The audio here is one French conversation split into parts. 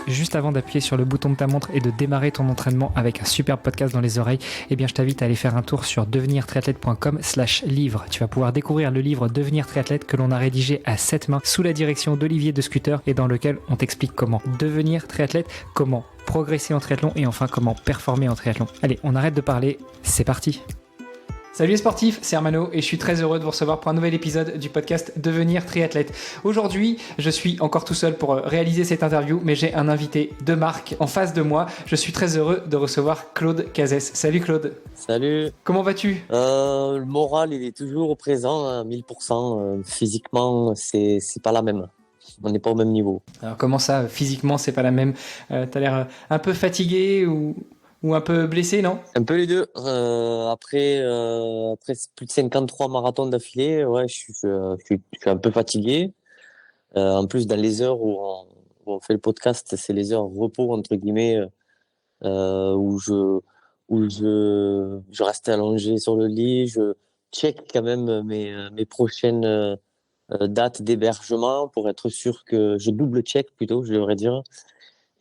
juste avant d'appuyer sur le bouton de ta montre et de démarrer ton entraînement avec un superbe podcast dans les oreilles, eh bien je t'invite à aller faire un tour sur devenirtriathlète.com/livre. Tu vas pouvoir découvrir le livre Devenir triathlète que l'on a rédigé à 7 mains sous la direction d'Olivier de Scooter et dans lequel on t'explique comment devenir triathlète, comment progresser en triathlon et enfin comment performer en triathlon. Allez, on arrête de parler, c'est parti. Salut les sportifs, c'est Armano et je suis très heureux de vous recevoir pour un nouvel épisode du podcast Devenir triathlète. Aujourd'hui, je suis encore tout seul pour réaliser cette interview, mais j'ai un invité de marque en face de moi. Je suis très heureux de recevoir Claude Cazès. Salut Claude. Salut. Comment vas-tu ? Le moral, il est toujours présent à 1000%. Physiquement, c'est pas la même. On n'est pas au même niveau. Alors comment ça, physiquement, c'est pas la même ? T'as l'air un peu fatigué ou un peu blessé, non ? Un peu les deux. Après plus de 53 marathons d'affilée, ouais, je suis un peu fatigué. En plus, dans les heures où on fait le podcast, c'est les heures repos entre guillemets, où je restais allongé sur le lit. Je check quand même mes prochaines date d'hébergement pour être sûr que je double check plutôt, je devrais dire.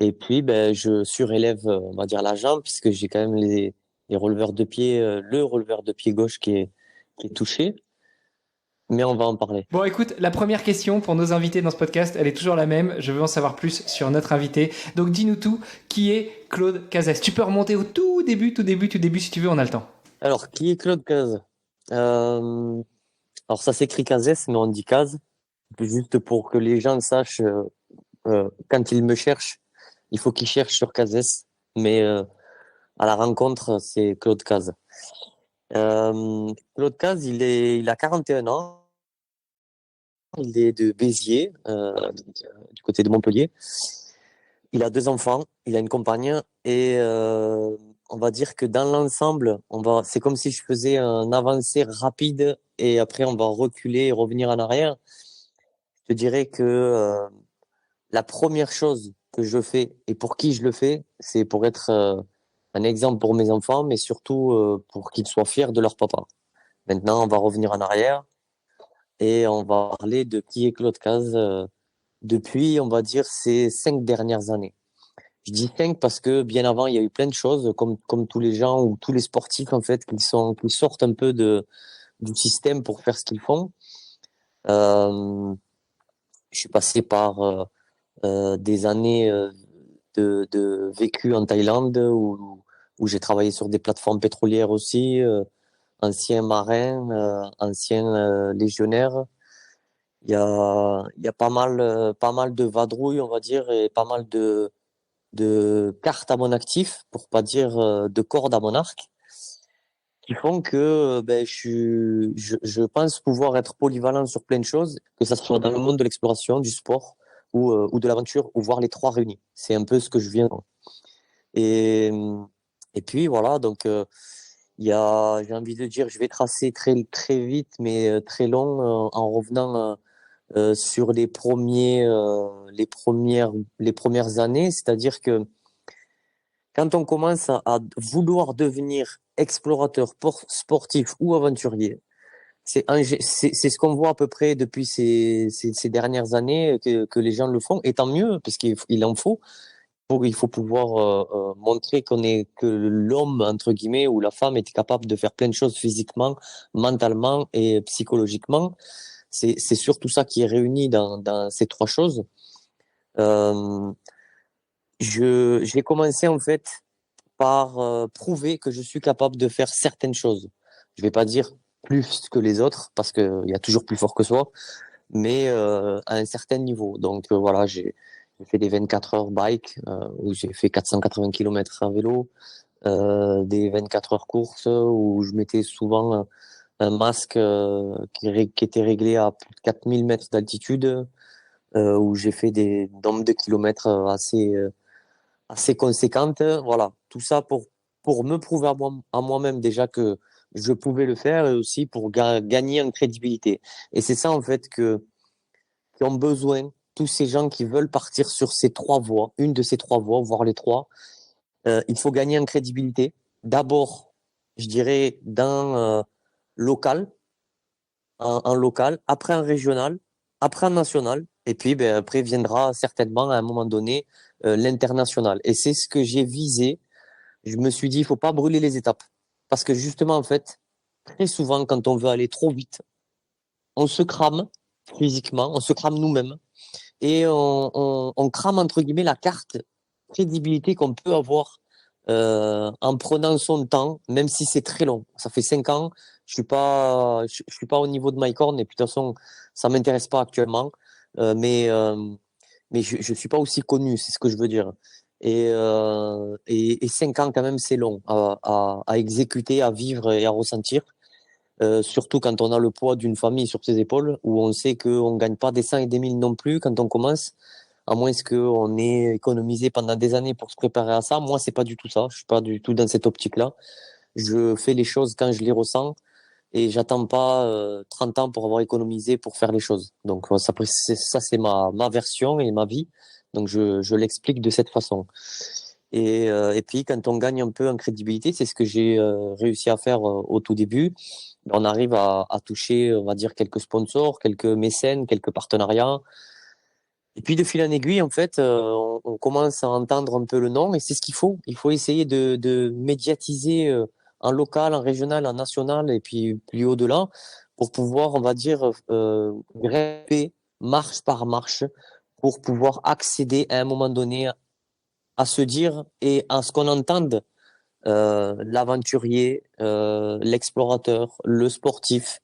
Et puis, je surélève, on va dire la jambe puisque j'ai quand même les releveurs de pied, le releveur de pied gauche qui est touché. Mais on va en parler. Bon, écoute, la première question pour nos invités dans ce podcast, elle est toujours la même. Je veux en savoir plus sur notre invité. Donc, dis-nous tout. Qui est Claude Cazès ? Tu peux remonter au tout début, si tu veux, on a le temps. Alors, qui est Claude Caz? Alors, ça s'écrit Cazès, mais on dit Caz. Juste pour que les gens sachent, quand ils me cherchent, il faut qu'ils cherchent sur Cazès. Mais à la rencontre, c'est Claude Caz. Claude Caz, il a 41 ans. Il est de Béziers, du côté de Montpellier. Il a 2 enfants, il a une compagne et on va dire que dans l'ensemble, c'est comme si je faisais un avancé rapide et après on va reculer et revenir en arrière. Je dirais que la première chose que je fais et pour qui je le fais, c'est pour être un exemple pour mes enfants, mais surtout pour qu'ils soient fiers de leur papa. Maintenant, on va revenir en arrière et on va parler de qui est Claude Caz depuis, on va dire, ces 5 dernières années. Je dis 5 parce que bien avant, il y a eu plein de choses, comme tous les gens ou tous les sportifs, en fait, qui sortent un peu du système pour faire ce qu'ils font. Je suis passé par des années de vécu en Thaïlande où j'ai travaillé sur des plateformes pétrolières aussi, ancien marin, ancien légionnaire. Il y a pas mal de vadrouilles, on va dire, et pas mal de cartes à mon actif, pour pas dire de cordes à mon arc, qui font que je pense pouvoir être polyvalent sur plein de choses, que ça soit dans le monde de l'exploration, du sport ou de l'aventure, ou voir les trois réunis. C'est un peu ce que je viens. Et, et puis voilà, donc j'ai envie de dire, je vais tracer très, très vite, mais très long, en revenant sur les premières années, c'est-à-dire que quand on commence à vouloir devenir explorateur sportif ou aventurier, c'est ce qu'on voit à peu près depuis ces dernières années que les gens le font, et tant mieux, parce qu'il en faut. Il faut pouvoir montrer que l'homme, entre guillemets, ou la femme est capable de faire plein de choses physiquement, mentalement et psychologiquement. C'est surtout ça qui est réuni dans ces trois choses. Euh, j'ai commencé en fait par prouver que je suis capable de faire certaines choses. Je vais pas dire plus que les autres parce qu'il y a toujours plus fort que soi, mais à un certain niveau. Donc voilà, j'ai fait des 24 heures bike où j'ai fait 480 km à vélo, des 24 heures course où je mettais souvent un masque qui était réglé à plus de 4000 mètres d'altitude, où j'ai fait des nombres de kilomètres assez conséquentes. Voilà, tout ça pour me prouver à moi-même déjà que je pouvais le faire, et aussi pour gagner en crédibilité. Et c'est ça en fait qui ont besoin tous ces gens qui veulent partir sur ces trois voies, une de ces trois voies, voire les trois. Il faut gagner en crédibilité. D'abord, je dirais dans local, en local, après en régional, après en national, et puis ben, après viendra certainement à un moment donné l'international. Et c'est ce que j'ai visé. Je me suis dit, il faut pas brûler les étapes. Parce que justement, en fait, très souvent, quand on veut aller trop vite, on se crame physiquement, on se crame nous-mêmes, et on crame, entre guillemets, la carte crédibilité qu'on peut avoir en prenant son temps, même si c'est très long. Ça fait 5 ans, je suis pas au niveau de Mike Horn, et puis de toute façon, ça m'intéresse pas actuellement. Mais je suis pas aussi connu, c'est ce que je veux dire. Et 5 ans, quand même, c'est long à exécuter, à vivre et à ressentir. Surtout quand on a le poids d'une famille sur ses épaules, où on sait qu'on gagne pas des cents et des mille non plus quand on commence, à moins qu'on ait économisé pendant des années pour se préparer à ça. Moi, c'est pas du tout ça. Je suis pas du tout dans cette optique-là. Je fais les choses quand je les ressens et j'attends pas 30 ans pour avoir économisé pour faire les choses. Donc ça, c'est ma version et ma vie. Donc je l'explique de cette façon. Et puis quand on gagne un peu en crédibilité, c'est ce que j'ai réussi à faire au tout début. On arrive à toucher, on va dire, quelques sponsors, quelques mécènes, quelques partenariats. Et puis de fil en aiguille, en fait, on commence à entendre un peu le nom et c'est ce qu'il faut. Il faut essayer de médiatiser en local, en régional, en national et puis plus au-delà pour pouvoir, on va dire, grimper marche par marche pour pouvoir accéder à un moment donné à se dire et à ce qu'on entende l'aventurier, l'explorateur, le sportif.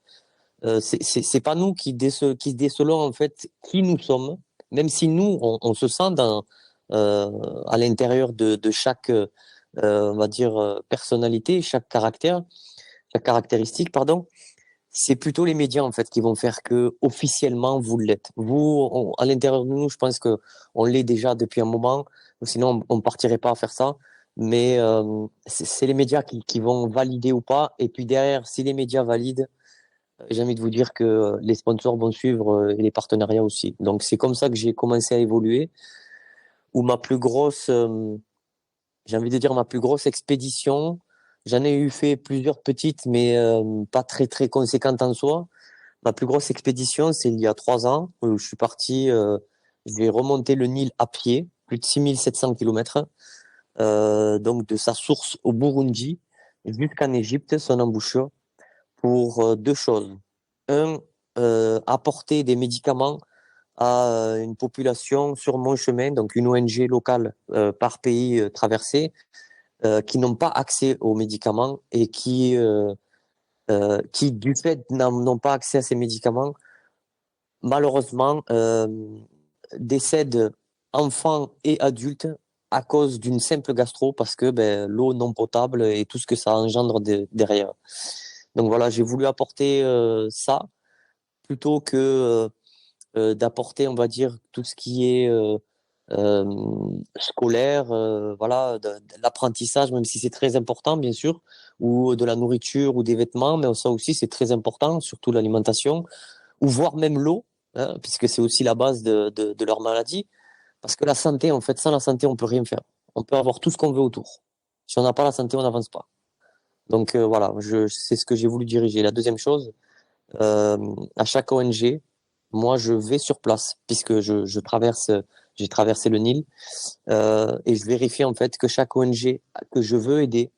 C'est pas nous qui décelons en fait qui nous sommes, même si nous on se sent à l'intérieur de chaque on va dire personnalité, chaque caractéristique, pardon. C'est plutôt les médias en fait qui vont faire que officiellement vous l'êtes. Vous, à l'intérieur de nous, je pense que on l'est déjà depuis un moment. Sinon, on partirait pas à faire ça. Mais c'est les médias qui vont valider ou pas. Et puis derrière, si les médias valident, j'ai envie de vous dire que les sponsors vont suivre et les partenariats aussi. Donc c'est comme ça que j'ai commencé à évoluer. Où ma plus grosse, j'ai envie de dire ma plus grosse expédition, j'en ai eu fait plusieurs petites, mais pas très très conséquentes en soi. Ma plus grosse expédition, c'est il y a 3 ans, où je suis parti, j'ai remonté le Nil à pied, plus de 6 700 kilomètres, donc de sa source au Burundi jusqu'en Égypte, son embouchure, pour deux choses. Un, apporter des médicaments à une population sur mon chemin, donc une ONG locale par pays traversé, qui n'ont pas accès aux médicaments et qui du fait, n'ont pas accès à ces médicaments, malheureusement, décèdent enfants et adultes à cause d'une simple gastro parce que ben, l'eau non potable et tout ce que ça engendre derrière. Donc voilà, j'ai voulu apporter ça plutôt que d'apporter, on va dire, tout ce qui est euh, scolaire, voilà, de l'apprentissage, même si c'est très important, bien sûr, ou de la nourriture ou des vêtements, mais ça aussi c'est très important, surtout l'alimentation, ou voire même l'eau, hein, puisque c'est aussi la base de leur maladie. Parce que la santé, en fait, sans la santé, on peut rien faire. On peut avoir tout ce qu'on veut autour. Si on n'a pas la santé, on n'avance pas. Donc voilà, c'est ce que j'ai voulu diriger. La deuxième chose, euh, à chaque ONG, moi, je vais sur place, puisque j'ai traversé le Nil, et je vérifie en fait que chaque ONG que je veux aider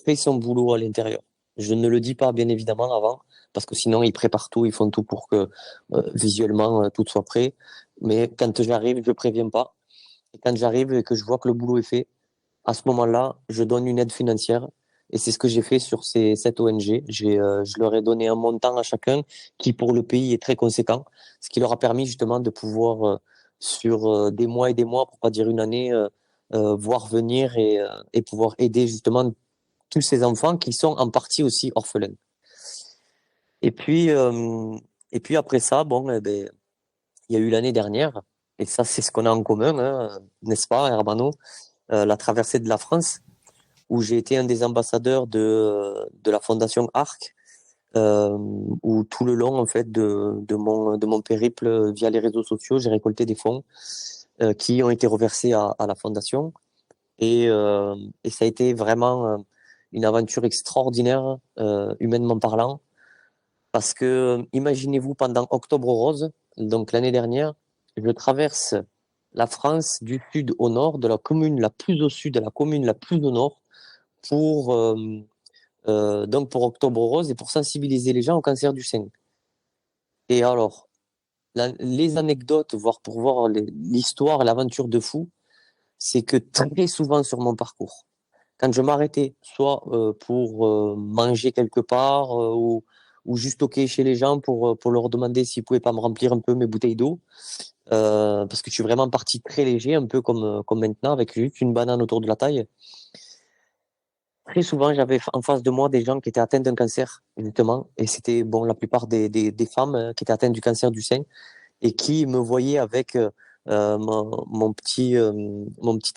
fait son boulot à l'intérieur. Je ne le dis pas, bien évidemment, avant, parce que sinon, ils préparent tout, ils font tout pour que visuellement, tout soit prêt. Mais quand j'arrive, je préviens pas. Et quand j'arrive et que je vois que le boulot est fait, à ce moment-là, je donne une aide financière. Et c'est ce que j'ai fait sur cette ONG. Je leur ai donné un montant à chacun qui, pour le pays, est très conséquent, ce qui leur a permis justement de pouvoir, sur des mois et des mois, pour pas dire une année, voir venir et pouvoir aider justement tous ces enfants qui sont en partie aussi orphelins. Et puis, euh, et puis après ça, bon, eh ben, il y a eu l'année dernière, et ça, c'est ce qu'on a en commun, hein, n'est-ce pas, Hermano, la traversée de la France où j'ai été un des ambassadeurs de la fondation ARC, où tout le long en fait de mon périple via les réseaux sociaux, j'ai récolté des fonds qui ont été reversés à la fondation et ça a été vraiment une aventure extraordinaire humainement parlant parce que imaginez-vous pendant Octobre Rose, donc l'année dernière, je traverse la France du sud au nord, de la commune la plus au sud à la commune la plus au nord, pour, donc pour Octobre Rose et pour sensibiliser les gens au cancer du sein. Et alors, les anecdotes, voire pour voir l'histoire, l'aventure de fou, c'est que très souvent sur mon parcours, quand je m'arrêtais, soit pour manger quelque part ou juste toquer chez les gens pour leur demander s'ils pouvaient pas me remplir un peu mes bouteilles d'eau, parce que je suis vraiment parti très léger, un peu comme maintenant, avec juste une banane autour de la taille. Très souvent, j'avais en face de moi des gens qui étaient atteints d'un cancer, justement, et c'était bon la plupart des femmes qui étaient atteintes du cancer du sein et qui me voyaient avec mon petit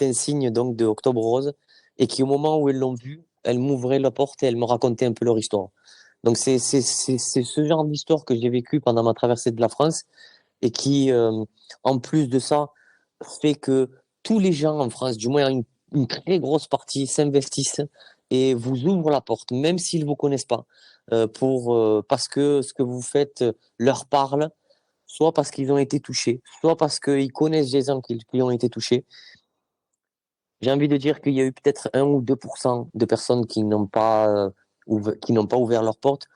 insigne donc de Octobre Rose et qui au moment où elles l'ont vu, elles m'ouvraient la porte et elles me racontaient un peu leur histoire. Donc c'est ce genre d'histoire que j'ai vécu pendant ma traversée de la France et qui en plus de ça fait que tous les gens en France, du moins une très grosse partie, s'investissent et vous ouvrent la porte, même s'ils vous connaissent pas, parce que ce que vous faites leur parle, soit parce qu'ils ont été touchés, soit parce qu'ils connaissent des gens qui ont été touchés. J'ai envie de dire qu'il y a eu peut-être 1 ou 2% de personnes qui n'ont pas ouvert leur porte.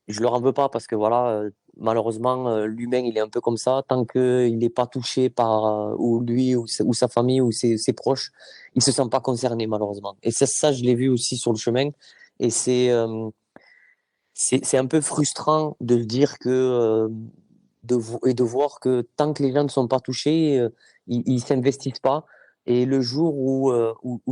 Je leur en veux pas parce que voilà, malheureusement, l'humain, il est un peu comme ça. Tant qu'il n'est pas touché par ou lui ou sa famille ou ses proches, il se sent pas concerné, malheureusement. Et ça, je l'ai vu aussi sur le chemin. Et c'est un peu frustrant de se dire que et de voir que tant que les gens ne sont pas touchés, ils s'investissent pas. Et le jour où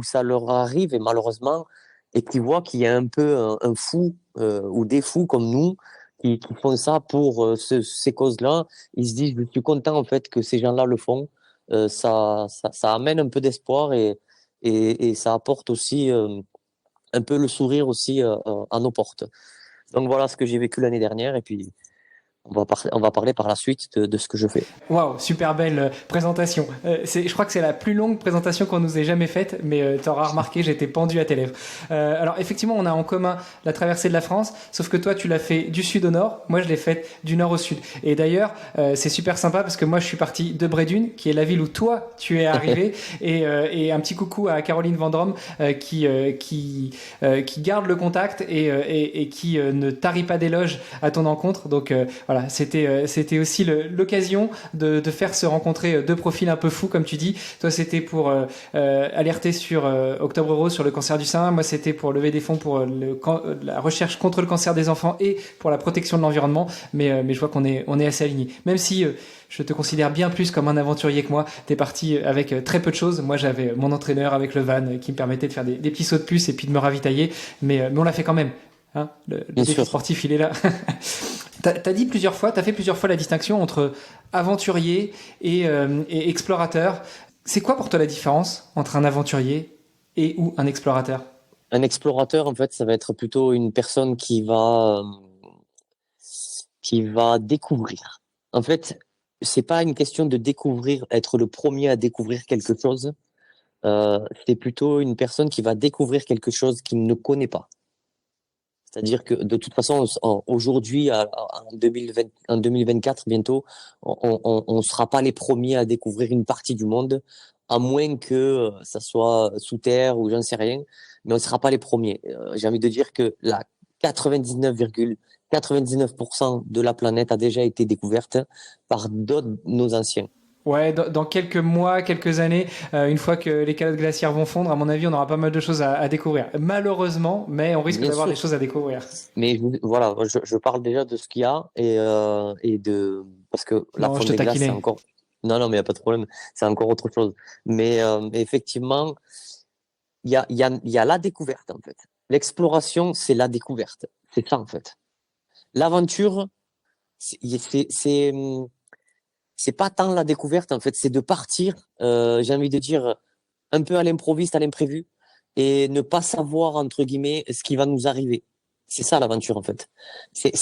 ça leur arrive, et malheureusement, et qu'ils voient qu'il y a un peu un fou ou des fous comme nous qui font ça pour ces causes-là, ils se disent, je suis content en fait que ces gens-là le font. Ça amène un peu d'espoir et ça apporte aussi un peu le sourire aussi à nos portes. Donc voilà ce que j'ai vécu l'année dernière et puis on va parler par la suite de ce que je fais. Waouh, super belle présentation. Je crois que c'est la plus longue présentation qu'on nous ait jamais faite, mais tu auras remarqué, j'étais pendu à tes lèvres. Alors effectivement, on a en commun la traversée de la France, sauf que toi, tu l'as fait du sud au nord, moi je l'ai faite du nord au sud. Et d'ailleurs, c'est super sympa parce que moi je suis parti de Brédune, qui est la ville où toi tu es arrivé, et un petit coucou à Caroline Vendrome qui garde le contact et qui ne tarit pas d'éloges à ton encontre. Donc voilà, c'était aussi l'occasion de faire se rencontrer deux profils un peu fous, comme tu dis. Toi, c'était pour alerter sur Octobre Rose sur le cancer du sein. Moi, c'était pour lever des fonds pour la recherche contre le cancer des enfants et pour la protection de l'environnement. Mais je vois on est assez alignés. Même si je te considère bien plus comme un aventurier que moi. T'es parti avec très peu de choses. Moi, j'avais mon entraîneur avec le van qui me permettait de faire des petits sauts de puce et puis de me ravitailler. Mais on l'a fait quand même. Hein, le Bien défi sûr. sportif, il est là. T'as fait plusieurs fois la distinction entre aventurier et explorateur. C'est quoi pour toi la différence entre un aventurier et ou un explorateur? Un explorateur, en fait, ça va être plutôt une personne qui va découvrir. En fait, c'est pas une question de découvrir, être le premier à découvrir quelque chose. C'est plutôt une personne qui va découvrir quelque chose qu'il ne connaît pas. C'est-à-dire que de toute façon, aujourd'hui, en 2020, en 2024, bientôt, on sera pas les premiers à découvrir une partie du monde, à moins que ça soit sous terre ou j'en sais rien, mais on sera pas les premiers. J'ai envie de dire que la 99,99% de la planète a déjà été découverte par d'autres, nos anciens. Ouais, dans quelques mois, quelques années, une fois que les calottes glaciaires vont fondre, à mon avis, on aura pas mal de choses à découvrir. Malheureusement, mais on risque Bien d'avoir des sûr. choses à découvrir. Mais voilà, je parle déjà de ce qu'il y a parce que la Non, je fonte te des glaces, c'est taquinais. encore. Non, non, mais il n'y a pas de problème, c'est encore autre chose. Mais effectivement, il y a la découverte, en fait. L'exploration, c'est la découverte. C'est ça, en fait. L'aventure, c'est c'est- c'est, hum, c'est pas tant la découverte, en fait, c'est de partir, j'ai envie de dire, un peu à l'improviste, à l'imprévu, et ne pas savoir, entre guillemets, ce qui va nous arriver. C'est ça l'aventure, en fait.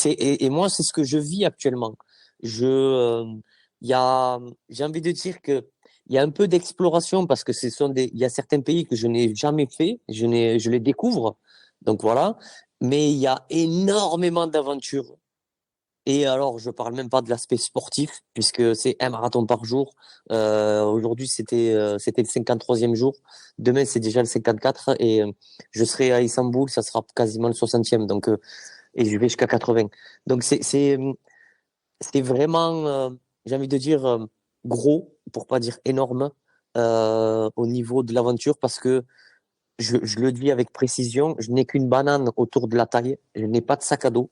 Et moi, c'est ce que je vis actuellement. Il y a, j'ai envie de dire que il y a un peu d'exploration parce que il y a certains pays que je n'ai jamais fait, je les découvre. Donc voilà. Mais il y a énormément d'aventures Et alors, je parle même pas de l'aspect sportif, puisque c'est un marathon par jour. Aujourd'hui, c'était le 53e jour. Demain, c'est déjà le 54 et je serai à Istanbul, ça sera quasiment le 60e. Donc, et je vais jusqu'à 80. Donc, c'est vraiment, j'ai envie de dire, gros, pour pas dire énorme, au niveau de l'aventure, parce que je le dis avec précision, je n'ai qu'une banane autour de la taille, je n'ai pas de sac à dos.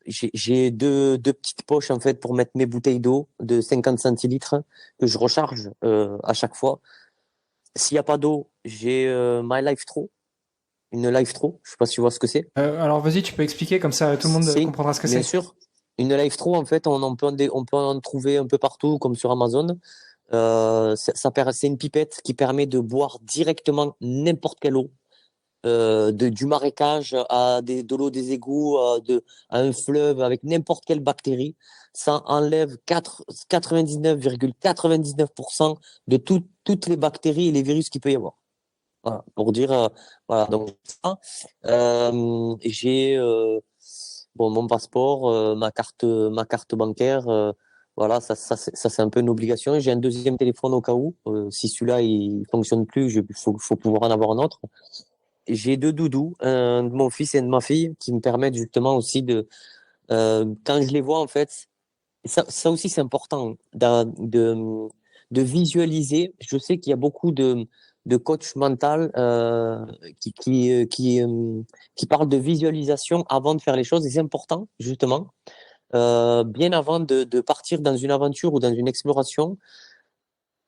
J'ai deux petites poches en fait pour mettre mes bouteilles d'eau de 50 centilitres que je recharge à chaque fois. S'il n'y a pas d'eau, j'ai My Life Throw, une Life Throw. Je sais pas si tu vois ce que c'est. Alors vas-y, tu peux expliquer, comme ça tout le monde C'est comprendra ce que bien c'est. sûr une Life Throw en fait, on peut en trouver un peu partout comme sur Amazon. C'est une pipette qui permet de boire directement n'importe quelle eau du marécage de l'eau des égouts, à un fleuve avec n'importe quelle bactérie. Ça enlève 99,99% de toutes les bactéries et les virus qu'il peut y avoir. Voilà, pour dire, voilà, donc ça, j'ai bon, mon passeport, ma carte bancaire, voilà, ça c'est un peu une obligation. J'ai un deuxième téléphone au cas où, si celui-là il fonctionne plus, faut pouvoir en avoir un autre. J'ai deux doudous, un de mon fils et un de ma fille, qui me permettent justement aussi quand je les vois en fait, ça aussi c'est important de visualiser. Je sais qu'il y a beaucoup de coach mental qui parlent de visualisation avant de faire les choses, et c'est important justement, bien avant de partir dans une aventure ou dans une exploration,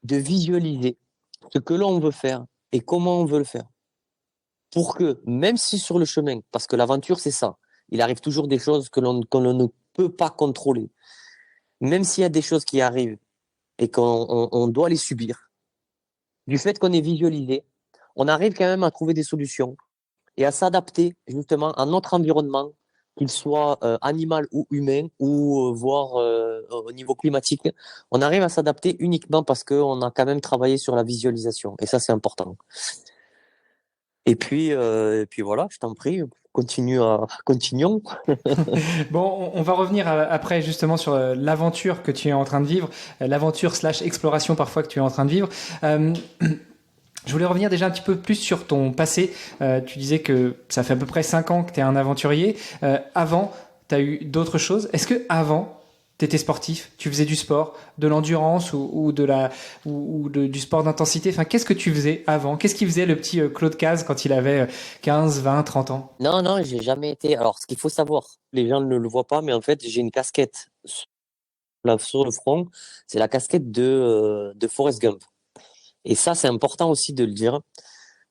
de visualiser ce que l'on veut faire et comment on veut le faire pour que, même si sur le chemin, parce que l'aventure, c'est ça, il arrive toujours des choses que l'on ne peut pas contrôler. Même s'il y a des choses qui arrivent et on doit les subir, du fait qu'on est visualisé, on arrive quand même à trouver des solutions et à s'adapter justement à notre environnement, qu'il soit animal ou humain, ou voire au niveau climatique. On arrive à s'adapter uniquement parce qu'on a quand même travaillé sur la visualisation. Et ça, c'est important. Et puis voilà, je t'en prie, continuons. Bon, on va revenir après justement sur l'aventure que tu es en train de vivre, l'aventure slash exploration parfois que tu es en train de vivre. Euh, je voulais revenir déjà un petit peu plus sur ton passé. Tu disais que ça fait à peu près 5 ans que tu es un aventurier. Avant, tu as eu d'autres choses. Est-ce que avant tu étais sportif, tu faisais du sport, de l'endurance du sport d'intensité. Enfin, qu'est-ce que tu faisais avant? Qu'est-ce qu'il faisait le petit Claude Caz quand il avait 15, 20, 30 ans? Non, non, j'ai jamais été. Alors, ce qu'il faut savoir, les gens ne le voient pas, mais en fait, j'ai une casquette sur le front. C'est la casquette de Forrest Gump. Et ça, c'est important aussi de le dire.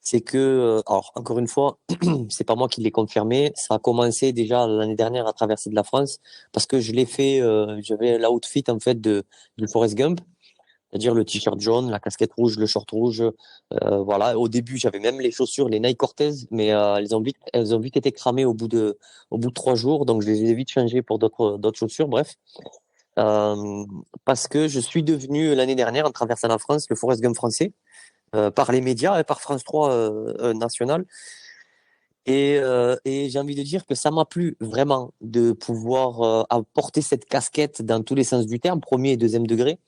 C'est que, alors, encore une fois, c'est pas moi qui l'ai confirmé. Ça a commencé déjà l'année dernière à traverser de la France parce que je l'ai fait. J'avais l'outfit en fait de Forrest Gump. C'est-à-dire le t-shirt jaune, la casquette rouge, le short rouge. Voilà. Au début, j'avais même les chaussures, les Nike Cortez, mais elles ont vite été cramées au bout de 3 jours. Donc, je les ai vite changées pour d'autres chaussures. Bref, euh, parce que je suis devenu l'année dernière, en traversant la France, le Forrest Gump français, par les médias et par France 3 national. Et j'ai envie de dire que ça m'a plu vraiment de pouvoir apporter cette casquette dans tous les sens du terme, premier et deuxième degré.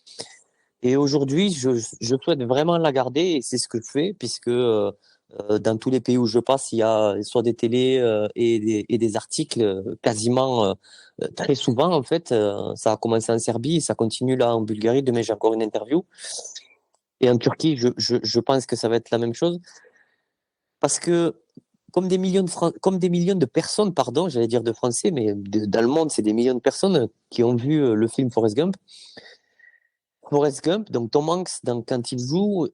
Et aujourd'hui, je souhaite vraiment la garder et c'est ce que je fais puisque dans tous les pays où je passe, il y a soit des télés et des articles quasiment très souvent en fait. Ça a commencé en Serbie, ça continue là en Bulgarie. Demain, j'ai encore une interview. Et en Turquie, je pense que ça va être la même chose parce que comme des millions de personnes, pardon, j'allais dire de Français, mais dans le monde, c'est des millions de personnes qui ont vu le film Forrest Gump. Forrest Gump, donc Tom Hanks, quand il joue,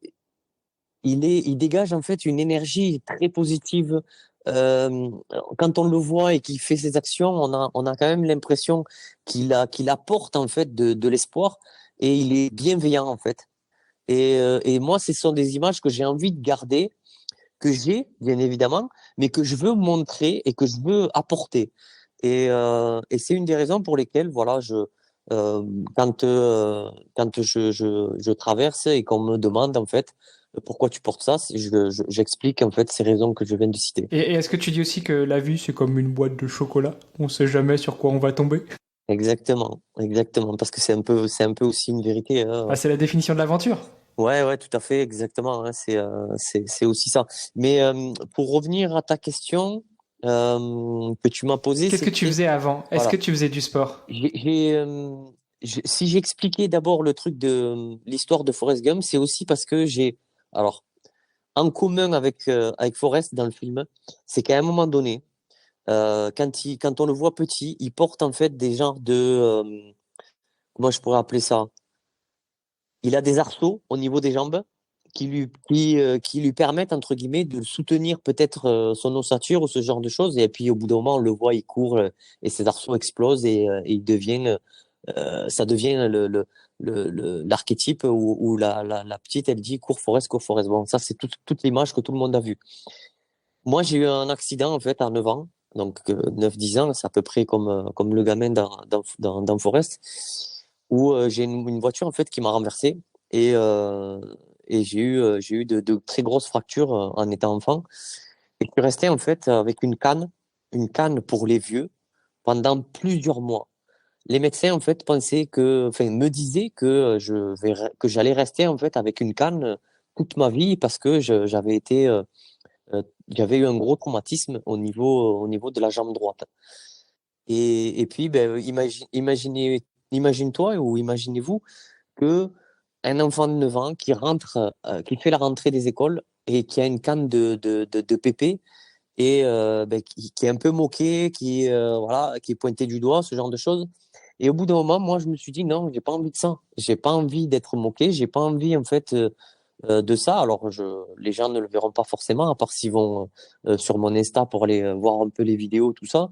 il dégage en fait une énergie très positive. Euh, Quand on le voit et qu'il fait ses actions, on a quand même l'impression qu'il apporte en fait de l'espoir et il est bienveillant en fait. Et moi, ce sont des images que j'ai envie de garder, que j'ai bien évidemment, mais que je veux montrer et que je veux apporter. Et c'est une des raisons pour lesquelles, voilà, euh, quand je traverse et qu'on me demande en fait pourquoi tu portes ça, j'explique en fait ces raisons que je viens de citer. Et est-ce que tu dis aussi que la vie, c'est comme une boîte de chocolat? On sait jamais sur quoi on va tomber. exactement, exactement, parce que c'est un peu aussi une vérité, Ah, hein. c'est la définition de l'aventure. Ouais, ouais, tout à fait, exactement, hein, c'est aussi ça. Mais pour revenir à ta question que tu m'as posée, Qu'est-ce que tu c'était, faisais avant? Est-ce que voilà, tu faisais du sport? si j'expliquais d'abord le truc de l'histoire de Forrest Gump, c'est aussi parce que alors, en commun avec Forrest dans le film, c'est qu'à un moment donné, quand on le voit petit, il porte en fait des genres comment je pourrais appeler ça? Il a des arceaux au niveau des jambes qui lui permettent, entre guillemets, de soutenir peut-être son ossature ou ce genre de choses. Et puis au bout d'un moment, on le voit, il court et ses arceaux explosent et il devient, ça devient l'archétype où la petite, elle dit cours Forest, cours Forest. Bon, ça, c'est toute l'image que tout le monde a vue. Moi, j'ai eu un accident en fait à 9 ans. Donc 9-10 ans, c'est à peu près comme le gamin dans Forest, où j'ai une voiture en fait qui m'a renversé et, euh, et j'ai eu de très grosses fractures en étant enfant. Et je suis resté en fait avec une canne pour les vieux pendant plusieurs mois. Les médecins en fait pensaient enfin me disaient que j'allais rester en fait avec une canne toute ma vie parce que j'avais eu un gros traumatisme au niveau de la jambe droite. Et puis, ben, imagine-toi ou imaginez-vous que un enfant de 9 ans qui rentre, qui fait la rentrée des écoles et qui a une canne de pépé et ben, qui est un peu moqué, voilà, qui est pointé du doigt, ce genre de choses. Et au bout d'un moment, moi, je me suis dit non, j'ai pas envie de ça. J'ai pas envie d'être moqué. J'ai pas envie, en fait, de ça. Alors, les gens ne le verront pas forcément, à part s'ils vont sur mon Insta pour aller voir un peu les vidéos, tout ça.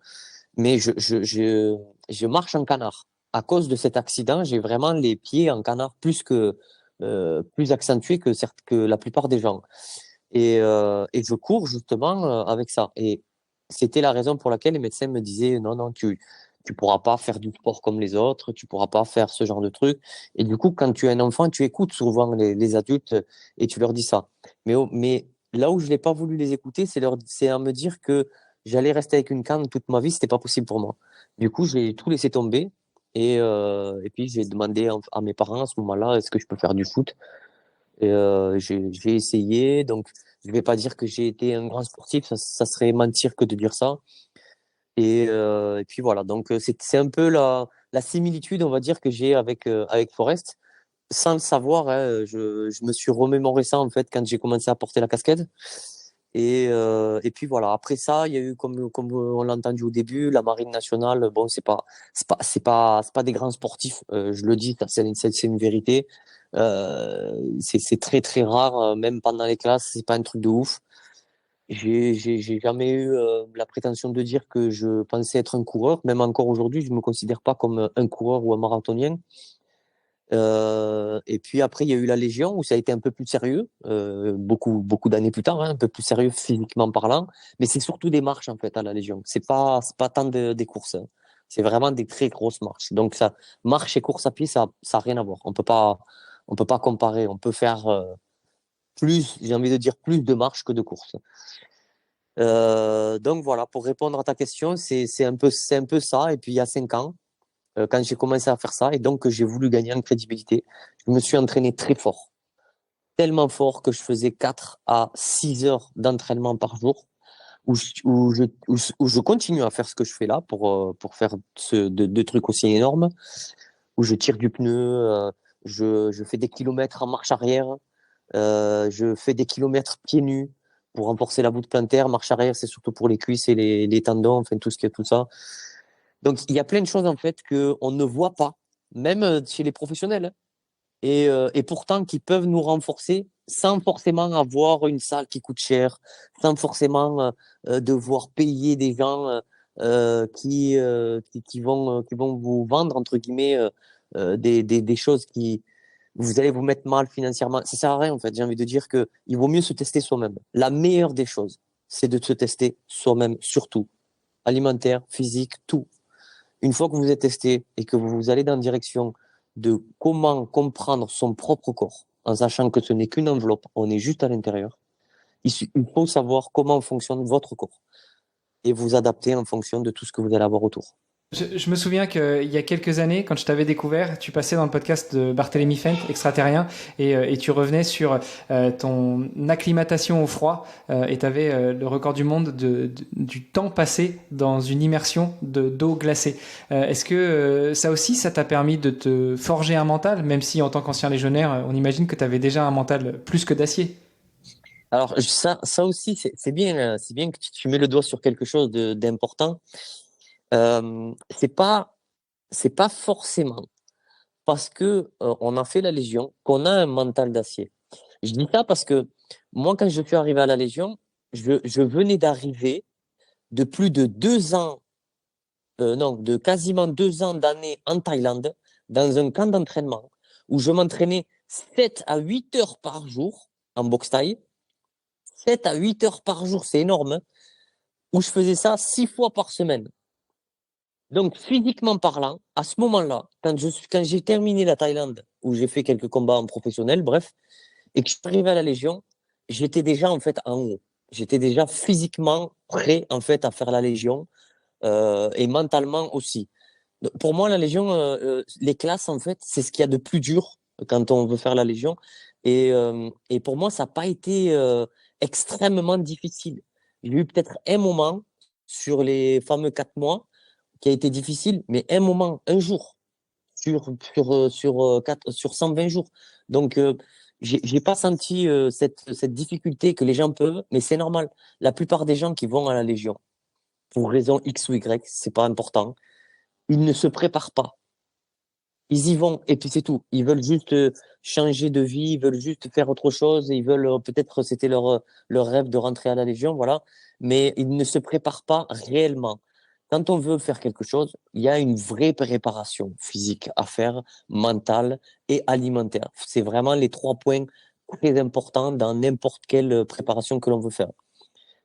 Mais je marche en canard. À cause de cet accident, j'ai vraiment les pieds en canard plus accentués que la plupart des gens. Et je cours justement avec ça. Et c'était la raison pour laquelle les médecins me disaient non, non, tu pourras pas faire du sport comme les autres, tu pourras pas faire ce genre de truc. Et du coup, quand tu es un enfant, tu écoutes souvent les adultes et tu leur dis ça. Mais là où je n'ai pas voulu les écouter, c'est à me dire que j'allais rester avec une canne toute ma vie, c'était pas possible pour moi. Du coup, j'ai tout laissé tomber. Et puis j'ai demandé à mes parents à ce moment-là, est-ce que je peux faire du foot? Et j'ai essayé, donc je vais pas dire que j'ai été un grand sportif, ça serait mentir que de dire ça. Et puis voilà, donc c'est un peu la similitude, on va dire, que j'ai avec Forrest. Sans le savoir, hein, je me suis remémoré ça en fait quand j'ai commencé à porter la casquette. Et puis voilà, après ça, il y a eu, comme on l'a entendu au début, la Marine nationale. Bon, c'est pas des grands sportifs, je le dis, c'est une vérité. C'est très très rare, même pendant les classes, c'est pas un truc de ouf. J'ai jamais eu la prétention de dire que je pensais être un coureur. Même encore aujourd'hui, je me considère pas comme un coureur ou un marathonien. Et puis après, il y a eu la Légion où ça a été un peu plus sérieux, beaucoup d'années plus tard, hein, un peu plus sérieux physiquement parlant. Mais c'est surtout des marches en fait à la Légion. C'est pas tant des courses, hein. C'est vraiment des très grosses marches. Donc ça, marche et course à pied, ça a rien à voir. On peut pas comparer. On peut faire j'ai envie de dire plus de marches que de courses. Donc voilà, pour répondre à ta question, c'est un peu ça. Et puis il y a 5 ans, quand j'ai commencé à faire ça et donc que j'ai voulu gagner en crédibilité, je me suis entraîné très fort, tellement fort que je faisais 4 à 6 heures d'entraînement par jour, où je continue à faire ce que je fais là pour faire deux trucs aussi énormes, où je tire du pneu, je fais des kilomètres en marche arrière, je fais des kilomètres pieds nus pour renforcer la voûte plantaire. Marche arrière, c'est surtout pour les cuisses et les tendons, enfin tout ce qui est tout ça. Donc, il y a plein de choses en fait qu'on ne voit pas, même chez les professionnels, hein. Et pourtant qui peuvent nous renforcer sans forcément avoir une salle qui coûte cher, sans forcément devoir payer des gens qui vont vous vendre, entre guillemets, des choses qui vous allez vous mettre mal financièrement. Ça sert à rien, en fait. J'ai envie de dire que il vaut mieux se tester soi-même. La meilleure des choses, c'est de se tester soi-même, surtout. Alimentaire, physique, tout. Une fois que vous êtes testé et que vous allez dans la direction de comment comprendre son propre corps, en sachant que ce n'est qu'une enveloppe, on est juste à l'intérieur, il faut savoir comment fonctionne votre corps et vous adapter en fonction de tout ce que vous allez avoir autour. Je me souviens qu'il y a quelques années, quand je t'avais découvert, tu passais dans le podcast de Barthélemy Fent, Extraterrien, et tu revenais sur ton acclimatation au froid, et tu avais le record du monde du temps passé dans une immersion d'eau glacée. Est-ce que ça aussi, ça t'a permis de te forger un mental, même si en tant qu'ancien légionnaire, on imagine que tu avais déjà un mental plus que d'acier? Alors ça aussi, c'est bien que tu mets le doigt sur quelque chose d'important. Euh, c'est pas, c'est pas forcément parce que on a fait la Légion qu'on a un mental d'acier. Je dis ça parce que moi, quand je suis arrivé à la Légion, je venais d'arriver de plus de 2 ans, non, de quasiment 2 ans d'années en Thaïlande, dans un camp d'entraînement où je m'entraînais 7 à 8 heures par jour en boxe thaï. 7 à 8 heures par jour, c'est énorme, hein, où je faisais ça 6 fois par semaine. Donc, physiquement parlant, à ce moment-là, quand j'ai terminé la Thaïlande, où j'ai fait quelques combats en professionnel, bref, et que je suis arrivé à la Légion, j'étais déjà en fait en haut. J'étais déjà physiquement prêt en fait à faire la Légion et mentalement aussi. Donc, pour moi, la Légion, les classes en fait, c'est ce qu'il y a de plus dur quand on veut faire la Légion. Et pour moi, ça n'a pas été extrêmement difficile. J'ai eu peut-être un moment sur les fameux 4 mois qui a été difficile, mais un moment, un jour sur 120 jours. Donc, j'ai pas senti cette difficulté que les gens peuvent, mais c'est normal. La plupart des gens qui vont à la Légion, pour raison X ou Y, c'est pas important, ils ne se préparent pas. Ils y vont et puis c'est tout. Ils veulent juste changer de vie, ils veulent juste faire autre chose, ils veulent peut-être c'était leur rêve de rentrer à la Légion, voilà. Mais ils ne se préparent pas réellement. Quand on veut faire quelque chose, il y a une vraie préparation physique à faire, mentale et alimentaire. C'est vraiment les 3 points très importants dans n'importe quelle préparation que l'on veut faire.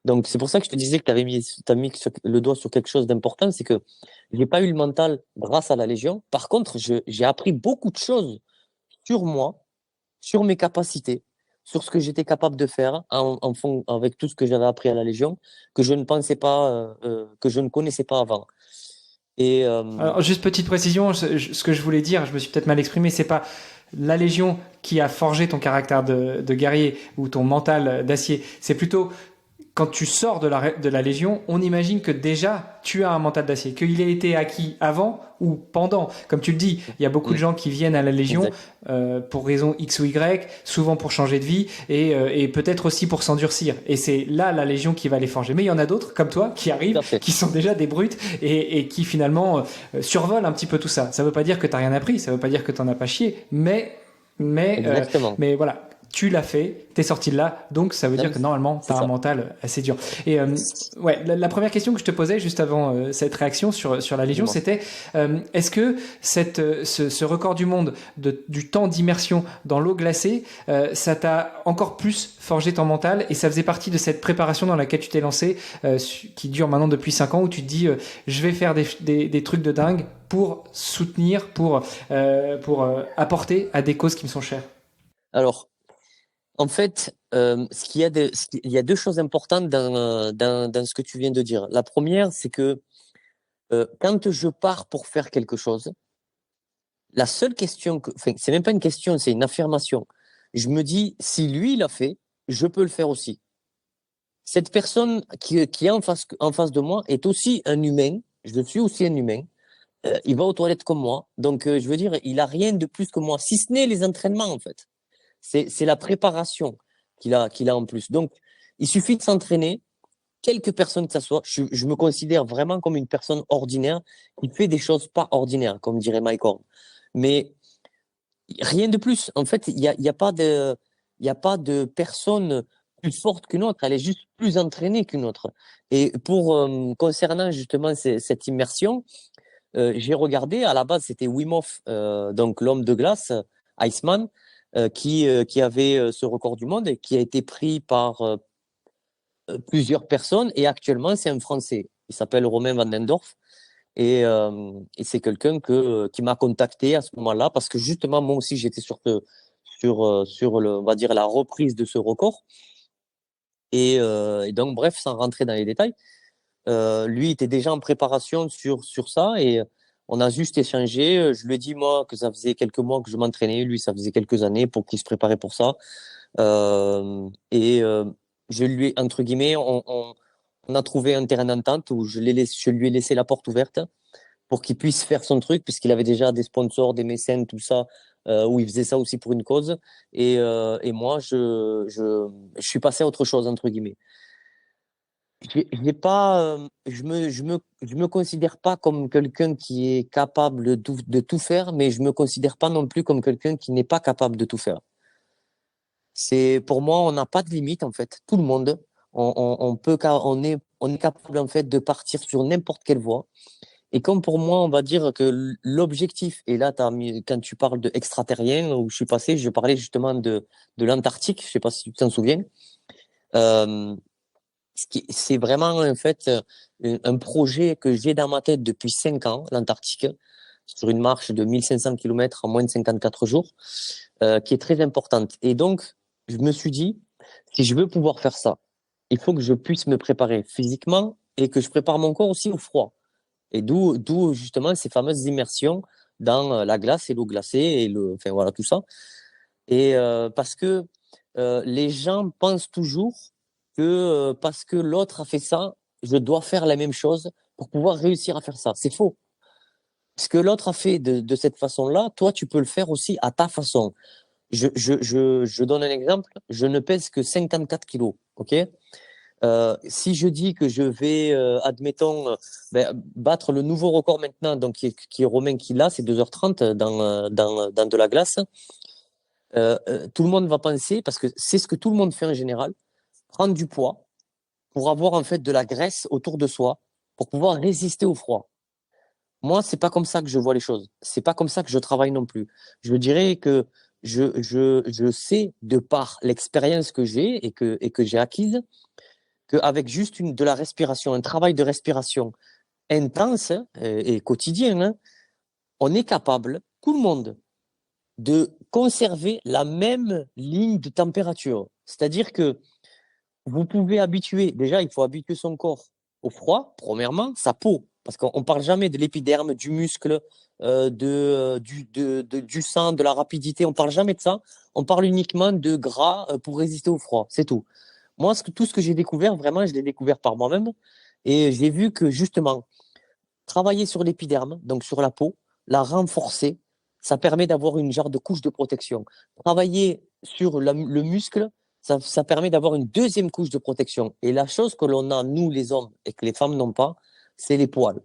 Donc, c'est pour ça que je te disais que t'as mis le doigt sur quelque chose d'important, c'est que j'ai pas eu le mental grâce à la Légion. Par contre, j'ai appris beaucoup de choses sur moi, sur mes capacités, sur ce que j'étais capable de faire avec tout ce que j'avais appris à la Légion, que je ne pensais pas, que je ne connaissais pas avant. Et Alors, juste petite précision, ce que je voulais dire, je me suis peut-être mal exprimé, c'est pas la Légion qui a forgé ton caractère de guerrier ou ton mental d'acier, c'est plutôt quand tu sors de la Légion, on imagine que déjà tu as un mental d'acier, qu'il ait été acquis avant ou pendant. Comme tu le dis, il y a beaucoup de mm, gens qui viennent à la Légion exact, pour raison X ou Y, souvent pour changer de vie et peut-être aussi pour s'endurcir. Et c'est là la Légion qui va les forger. Mais il y en a d'autres, comme toi, qui tout arrivent, à fait, qui sont déjà des brutes et qui finalement survolent un petit peu tout ça. Ça veut pas dire que tu n'as rien appris, ça veut pas dire que tu n'en as pas chié, exactement. mais voilà, tu l'as fait, t'es sorti de là, donc ça veut Non, dire mais que normalement, c'est t'as un ça. mental assez dur. Et ouais, la première question que je te posais juste avant cette réaction sur la Légion, Dis-moi. c'était est-ce que ce record du monde du temps d'immersion dans l'eau glacée, ça t'a encore plus forgé ton mental et ça faisait partie de cette préparation dans laquelle tu t'es lancé, qui dure maintenant depuis 5 ans, où tu te dis je vais faire des trucs de dingue pour soutenir, pour apporter à des causes qui me sont chères. Alors, en fait, il y a 2 choses importantes dans ce que tu viens de dire. La première, c'est que quand je pars pour faire quelque chose, la seule question enfin, c'est même pas une question, c'est une affirmation. Je me dis, si lui l'a fait, je peux le faire aussi. Cette personne qui est en face de moi est aussi un humain. Je suis aussi un humain. Il va aux toilettes comme moi. Donc, je veux dire, il a rien de plus que moi, si ce n'est les entraînements, en fait. C'est la préparation qu'il a en plus. Donc, il suffit de s'entraîner, quelques personnes que ça soit. Je me considère vraiment comme une personne ordinaire qui fait des choses pas ordinaires, comme dirait Mike Horn. Mais rien de plus. En fait, il y a pas de personne plus forte qu'une autre. Elle est juste plus entraînée qu'une autre. Et pour concernant justement cette immersion, j'ai regardé. À la base, c'était Wim Hof, donc l'homme de glace, Iceman, qui avait ce record du monde et qui a été pris par plusieurs personnes. Et actuellement, c'est un Français. Il s'appelle Romain Vandendorf. Et c'est quelqu'un qui m'a contacté à ce moment-là parce que justement, moi aussi, j'étais sur on va dire, la reprise de ce record. Et donc, bref, sans rentrer dans les détails, Lui était déjà en préparation sur ça et on a juste échangé. Je lui ai dit, moi, que ça faisait quelques mois que je m'entraînais. Lui, ça faisait quelques années pour qu'il se préparait pour ça. Et je lui ai, entre guillemets, on a trouvé un terrain d'entente où je lui ai laissé la porte ouverte pour qu'il puisse faire son truc, puisqu'il avait déjà des sponsors, des mécènes, tout ça, où il faisait ça aussi pour une cause. Et moi, je suis passé à autre chose, entre guillemets. J'ai pas, je me considère pas comme quelqu'un qui est capable de tout faire, mais je me considère pas non plus comme quelqu'un qui n'est pas capable de tout faire. Pour moi, on n'a pas de limite, en fait. Tout le monde, on est capable, en fait, de partir sur n'importe quelle voie. Et comme pour moi, on va dire que l'objectif, et là, quand tu parles de extraterrien, où je suis passé, je parlais justement de l'Antarctique, je sais pas si tu t'en souviens. Euh, c'est vraiment, en fait, un projet que j'ai dans ma tête depuis 5 ans, l'Antarctique, sur une marche de 1500 km en moins de 54 jours, qui est très importante. Et donc, je me suis dit, si je veux pouvoir faire ça, il faut que je puisse me préparer physiquement et que je prépare mon corps aussi au froid. Et d'où justement ces fameuses immersions dans la glace et l'eau glacée et enfin voilà tout ça. Et parce que les gens pensent toujours que parce que l'autre a fait ça, je dois faire la même chose pour pouvoir réussir à faire ça. C'est faux. Ce que l'autre a fait de cette façon-là, toi, tu peux le faire aussi à ta façon. Je donne un exemple. Je ne pèse que 54 kilos. OK? Si je dis que je vais, admettons, battre le nouveau record maintenant, donc qui est Romain qui l'a, c'est 2h30 dans de la glace, tout le monde va penser, parce que c'est ce que tout le monde fait en général, prendre du poids pour avoir en fait de la graisse autour de soi, pour pouvoir résister au froid. Moi, c'est pas comme ça que je vois les choses. C'est pas comme ça que je travaille non plus. Je dirais que je sais, de par l'expérience que j'ai et que j'ai acquise, qu'avec juste de la respiration, un travail de respiration intense et quotidien, hein, on est capable, tout le monde, de conserver la même ligne de température. C'est-à-dire que vous pouvez habituer, déjà, il faut habituer son corps au froid, premièrement, sa peau, parce qu'on ne parle jamais de l'épiderme, du muscle, du sang, de la rapidité, on ne parle jamais de ça. On parle uniquement de gras pour résister au froid, c'est tout. Moi, tout ce que j'ai découvert, vraiment, je l'ai découvert par moi-même. Et j'ai vu que justement, travailler sur l'épiderme, donc sur la peau, la renforcer, ça permet d'avoir une genre de couche de protection. Travailler sur le muscle, ça permet d'avoir une deuxième couche de protection. Et la chose que l'on a, nous les hommes, et que les femmes n'ont pas, c'est les poils.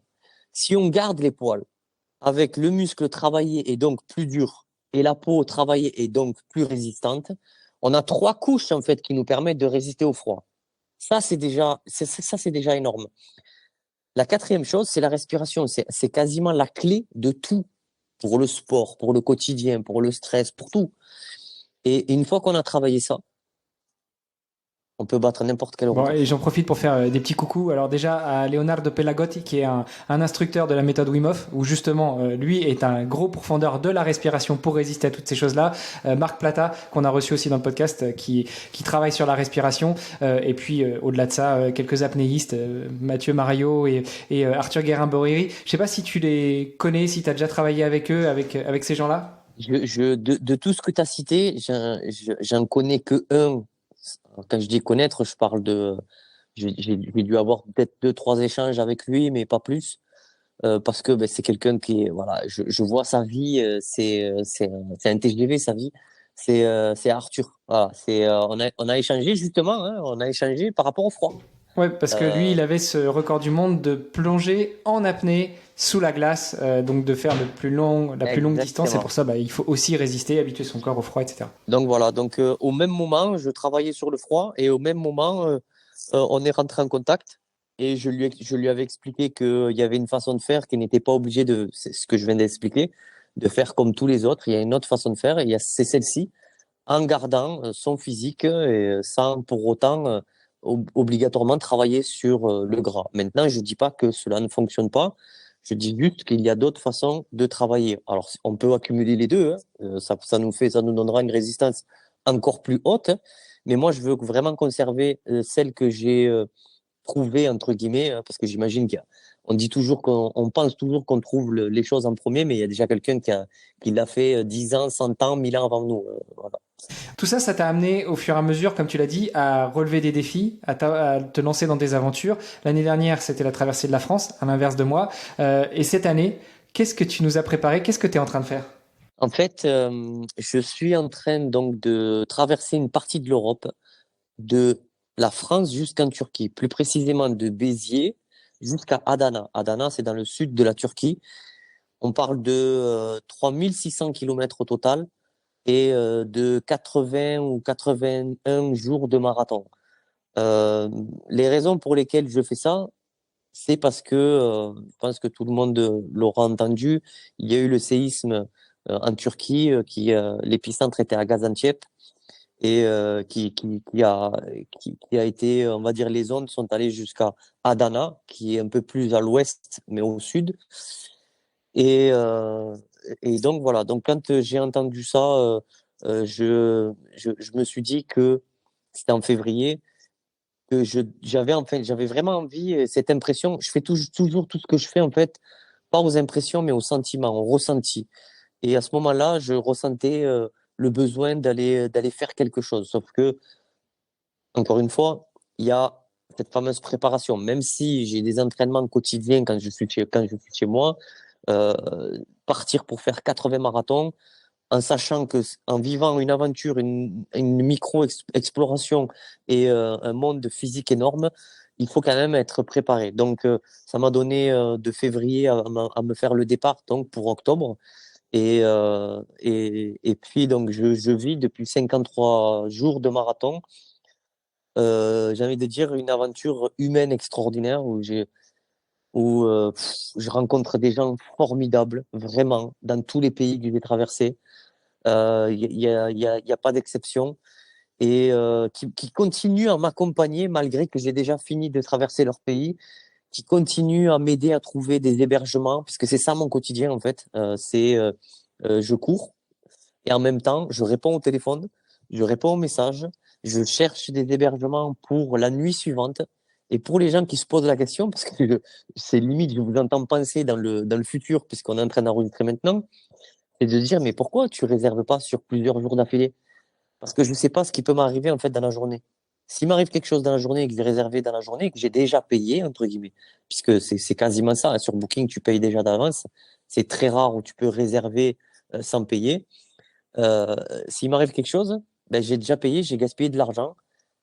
Si on garde les poils avec le muscle travaillé et donc plus dur, et la peau travaillée et donc plus résistante, on a 3 couches en fait qui nous permettent de résister au froid. Ça, c'est déjà énorme. La quatrième chose, c'est la respiration. C'est quasiment la clé de tout pour le sport, pour le quotidien, pour le stress, pour tout. Et une fois qu'on a travaillé ça, on peut battre n'importe quel Bon, record. et j'en profite pour faire des petits coucous. Alors déjà à Leonardo Pelagotti, qui est un instructeur de la méthode Wim Hof, où justement lui est un gros pourfendeur de la respiration pour résister à toutes ces choses-là. Marc Plata, qu'on a reçu aussi dans le podcast, qui travaille sur la respiration. Et puis au-delà de ça, quelques apnéistes, Mathieu Mario et Arthur Guérin-Boriri. Je sais pas si tu les connais, si tu as déjà travaillé avec eux, avec ces gens-là. De tout ce que tu as cité, j'en connais que un. Quand je dis connaître, je parle de. J'ai dû avoir peut-être 2, 3 échanges avec lui, mais pas plus. Parce que c'est quelqu'un qui est. Voilà, je vois sa vie, c'est un TGV, sa vie. C'est Arthur. Voilà, on a échangé justement, hein, on a échangé par rapport au froid. Ouais, parce que lui, Euh, il avait ce record du monde de plonger en apnée sous la glace, donc de faire la plus longue distance. Et pour exactement. ça, il faut aussi résister, habituer son corps au froid, etc. Donc voilà, donc au même moment, je travaillais sur le froid et au même moment, on est rentré en contact et je lui avais expliqué qu'il y avait une façon de faire qui n'était pas obligé de, c'est ce que je viens d'expliquer, de faire comme tous les autres. Il y a une autre façon de faire et c'est celle-ci, en gardant son physique et sans pour autant obligatoirement travailler sur le gras. Maintenant, je dis pas que cela ne fonctionne pas. Je dis juste qu'il y a d'autres façons de travailler. Alors, on peut accumuler les deux, hein. Ça nous donnera une résistance encore plus haute, hein. Mais moi, je veux vraiment conserver celle que j'ai trouvé, entre guillemets, hein, parce que j'imagine on dit toujours on pense toujours qu'on trouve les choses en premier, mais il y a déjà quelqu'un qui l'a fait 10 ans, 100 ans, 1000 ans avant nous. Voilà. Tout ça, ça t'a amené au fur et à mesure, comme tu l'as dit, à relever des défis, à te lancer dans des aventures. L'année dernière, c'était la traversée de la France, à l'inverse de moi. Et cette année, qu'est-ce que tu nous as préparé? Qu'est-ce que tu es en train de faire? En fait, je suis en train donc de traverser une partie de l'Europe, de la France jusqu'en Turquie, plus précisément de Béziers jusqu'à Adana. Adana, c'est dans le sud de la Turquie. On parle de 3600 kilomètres au total et de 80 ou 81 jours de marathon. Euh, les raisons pour lesquelles je fais ça, c'est parce que, je pense que tout le monde l'aura entendu, il y a eu le séisme en Turquie, l'épicentre était à Gaziantep et qui a été, on va dire, les ondes sont allées jusqu'à Adana, qui est un peu plus à l'ouest, mais au sud. Et, euh, et donc voilà, donc quand j'ai entendu ça, je me suis dit que c'était en février, que j'avais vraiment envie, cette impression, je fais toujours tout ce que je fais en fait, pas aux impressions, mais aux sentiments, au ressenti. Et à ce moment-là, je ressentais le besoin d'aller faire quelque chose. Sauf que, encore une fois, il y a cette fameuse préparation. Même si j'ai des entraînements quotidiens quand je suis chez moi, euh, partir pour faire 80 marathons, en sachant que en vivant une aventure, une micro-exploration et un monde physique énorme, il faut quand même être préparé. Donc, ça m'a donné de février à me faire le départ donc pour octobre. Et puis, donc, je vis depuis 53 jours de marathon. J'ai envie de dire une aventure humaine extraordinaire où je rencontre des gens formidables, vraiment, dans tous les pays que j'ai traversés. Il y a pas d'exception et qui continuent à m'accompagner malgré que j'ai déjà fini de traverser leur pays, qui continuent à m'aider à trouver des hébergements, puisque c'est ça mon quotidien en fait. Je cours et en même temps, je réponds au téléphone, je réponds aux messages, je cherche des hébergements pour la nuit suivante. Et pour les gens qui se posent la question, parce que c'est limite, je vous entends penser dans le futur, puisqu'on est en train d'enregistrer maintenant, c'est de dire, mais pourquoi tu réserves pas sur plusieurs jours d'affilée? Parce que je ne sais pas ce qui peut m'arriver en fait dans la journée. S'il m'arrive quelque chose dans la journée et que j'ai réservé dans la journée et que j'ai déjà payé, entre guillemets, puisque c'est quasiment ça, hein, sur Booking, tu payes déjà d'avance. C'est très rare où tu peux réserver sans payer. Euh, S'il m'arrive quelque chose, ben, j'ai déjà payé, j'ai gaspillé de l'argent.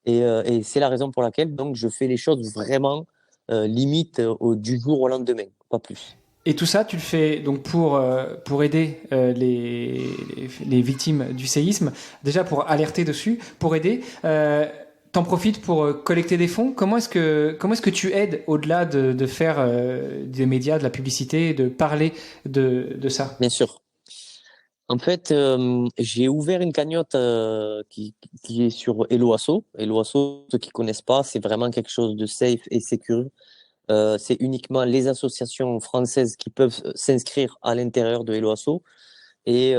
Et c'est la raison pour laquelle donc, je fais les choses vraiment limite du jour au lendemain, pas plus. Et tout ça, tu le fais donc pour aider les victimes du séisme, déjà pour alerter dessus, pour aider. T'en profites pour collecter des fonds. Comment est-ce que tu aides au-delà de faire des médias, de la publicité, de parler de ça? Bien sûr. En fait, j'ai ouvert une cagnotte qui est sur Helloasso. Helloasso, ceux qui connaissent pas, c'est vraiment quelque chose de safe et sécure. C'est uniquement les associations françaises qui peuvent s'inscrire à l'intérieur de Helloasso. Et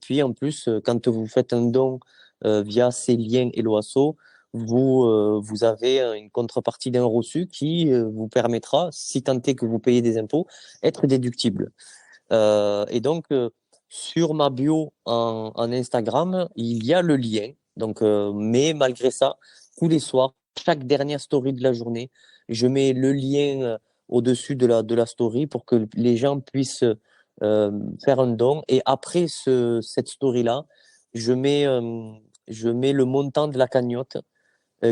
puis, en plus, quand vous faites un don via ces liens Helloasso, vous avez une contrepartie d'un reçu qui vous permettra, si tant est que vous payez des impôts, être déductible. Et donc, sur ma bio en Instagram, il y a le lien. Donc, mais malgré ça, tous les soirs, chaque dernière story de la journée, je mets le lien au-dessus de la story pour que les gens puissent faire un don. Et après cette story-là, je mets, euh, je mets le montant de la cagnotte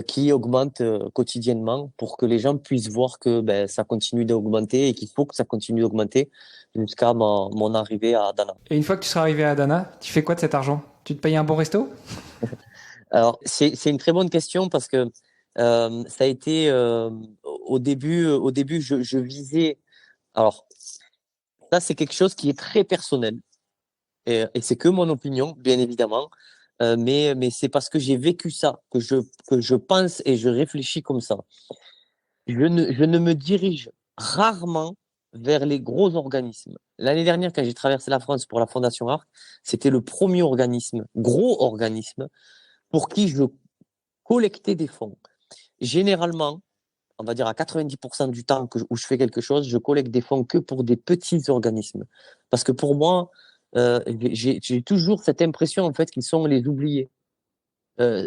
qui augmente quotidiennement pour que les gens puissent voir que ben, ça continue d'augmenter et qu'il faut que ça continue d'augmenter jusqu'à mon arrivée à Dana. Et une fois que tu seras arrivé à Adana, tu fais quoi de cet argent? Tu te payes un bon resto? Alors, c'est une très bonne question parce que ça a été au début je visais. Alors, ça, c'est quelque chose qui est très personnel et c'est que mon opinion, bien évidemment. Mais c'est parce que j'ai vécu ça que je pense et je réfléchis comme ça. Je ne me dirige rarement vers les gros organismes. L'année dernière, quand j'ai traversé la France pour la Fondation Arc, c'était le premier organisme, gros organisme, pour qui je collectais des fonds. Généralement, on va dire à 90% du temps où je fais quelque chose, je collecte des fonds que pour des petits organismes. Parce que pour moi, j'ai toujours cette impression en fait qu'ils sont les oubliés. Parce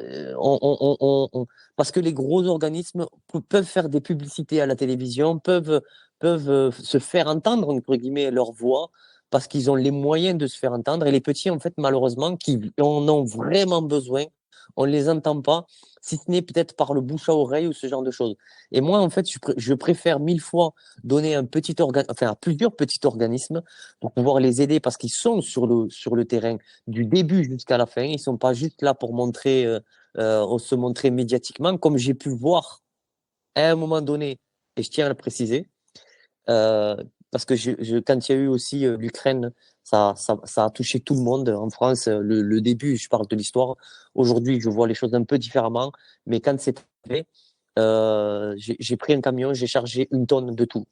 que les gros organismes peuvent faire des publicités à la télévision, peuvent se faire entendre, entre guillemets, leur voix, parce qu'ils ont les moyens de se faire entendre. Et les petits, en fait, malheureusement, qui en ont vraiment besoin, on ne les entend pas, si ce n'est peut-être par le bouche à oreille ou ce genre de choses. Et moi, en fait, je préfère 1000 fois donner un petit organe, enfin, à plusieurs petits organismes pour pouvoir les aider parce qu'ils sont sur le terrain du début jusqu'à la fin. Ils sont pas juste là pour montrer, se montrer médiatiquement, comme j'ai pu voir à un moment donné, et je tiens à le préciser, euh, parce que quand il y a eu aussi l'Ukraine, ça a touché tout le monde en France. Le début, je parle de l'histoire. Aujourd'hui, je vois les choses un peu différemment, mais quand c'est arrivé, j'ai pris un camion, j'ai chargé 1 tonne de tout.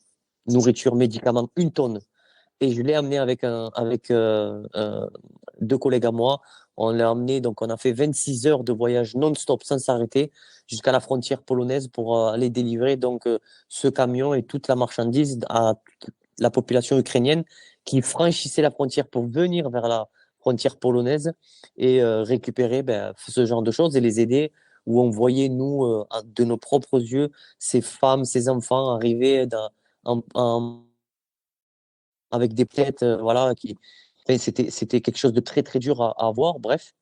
Nourriture, médicaments, 1 tonne. Et je l'ai amené avec 2 collègues à moi. On l'a amené, donc on a fait 26 heures de voyage non-stop sans s'arrêter jusqu'à la frontière polonaise pour aller délivrer donc ce camion et toute la marchandise à la population ukrainienne qui franchissait la frontière pour venir vers la frontière polonaise et récupérer ce genre de choses et les aider où on voyait, nous, de nos propres yeux, ces femmes, ces enfants arriver avec des têtes, voilà, enfin, c'était quelque chose de très très dur à voir, bref.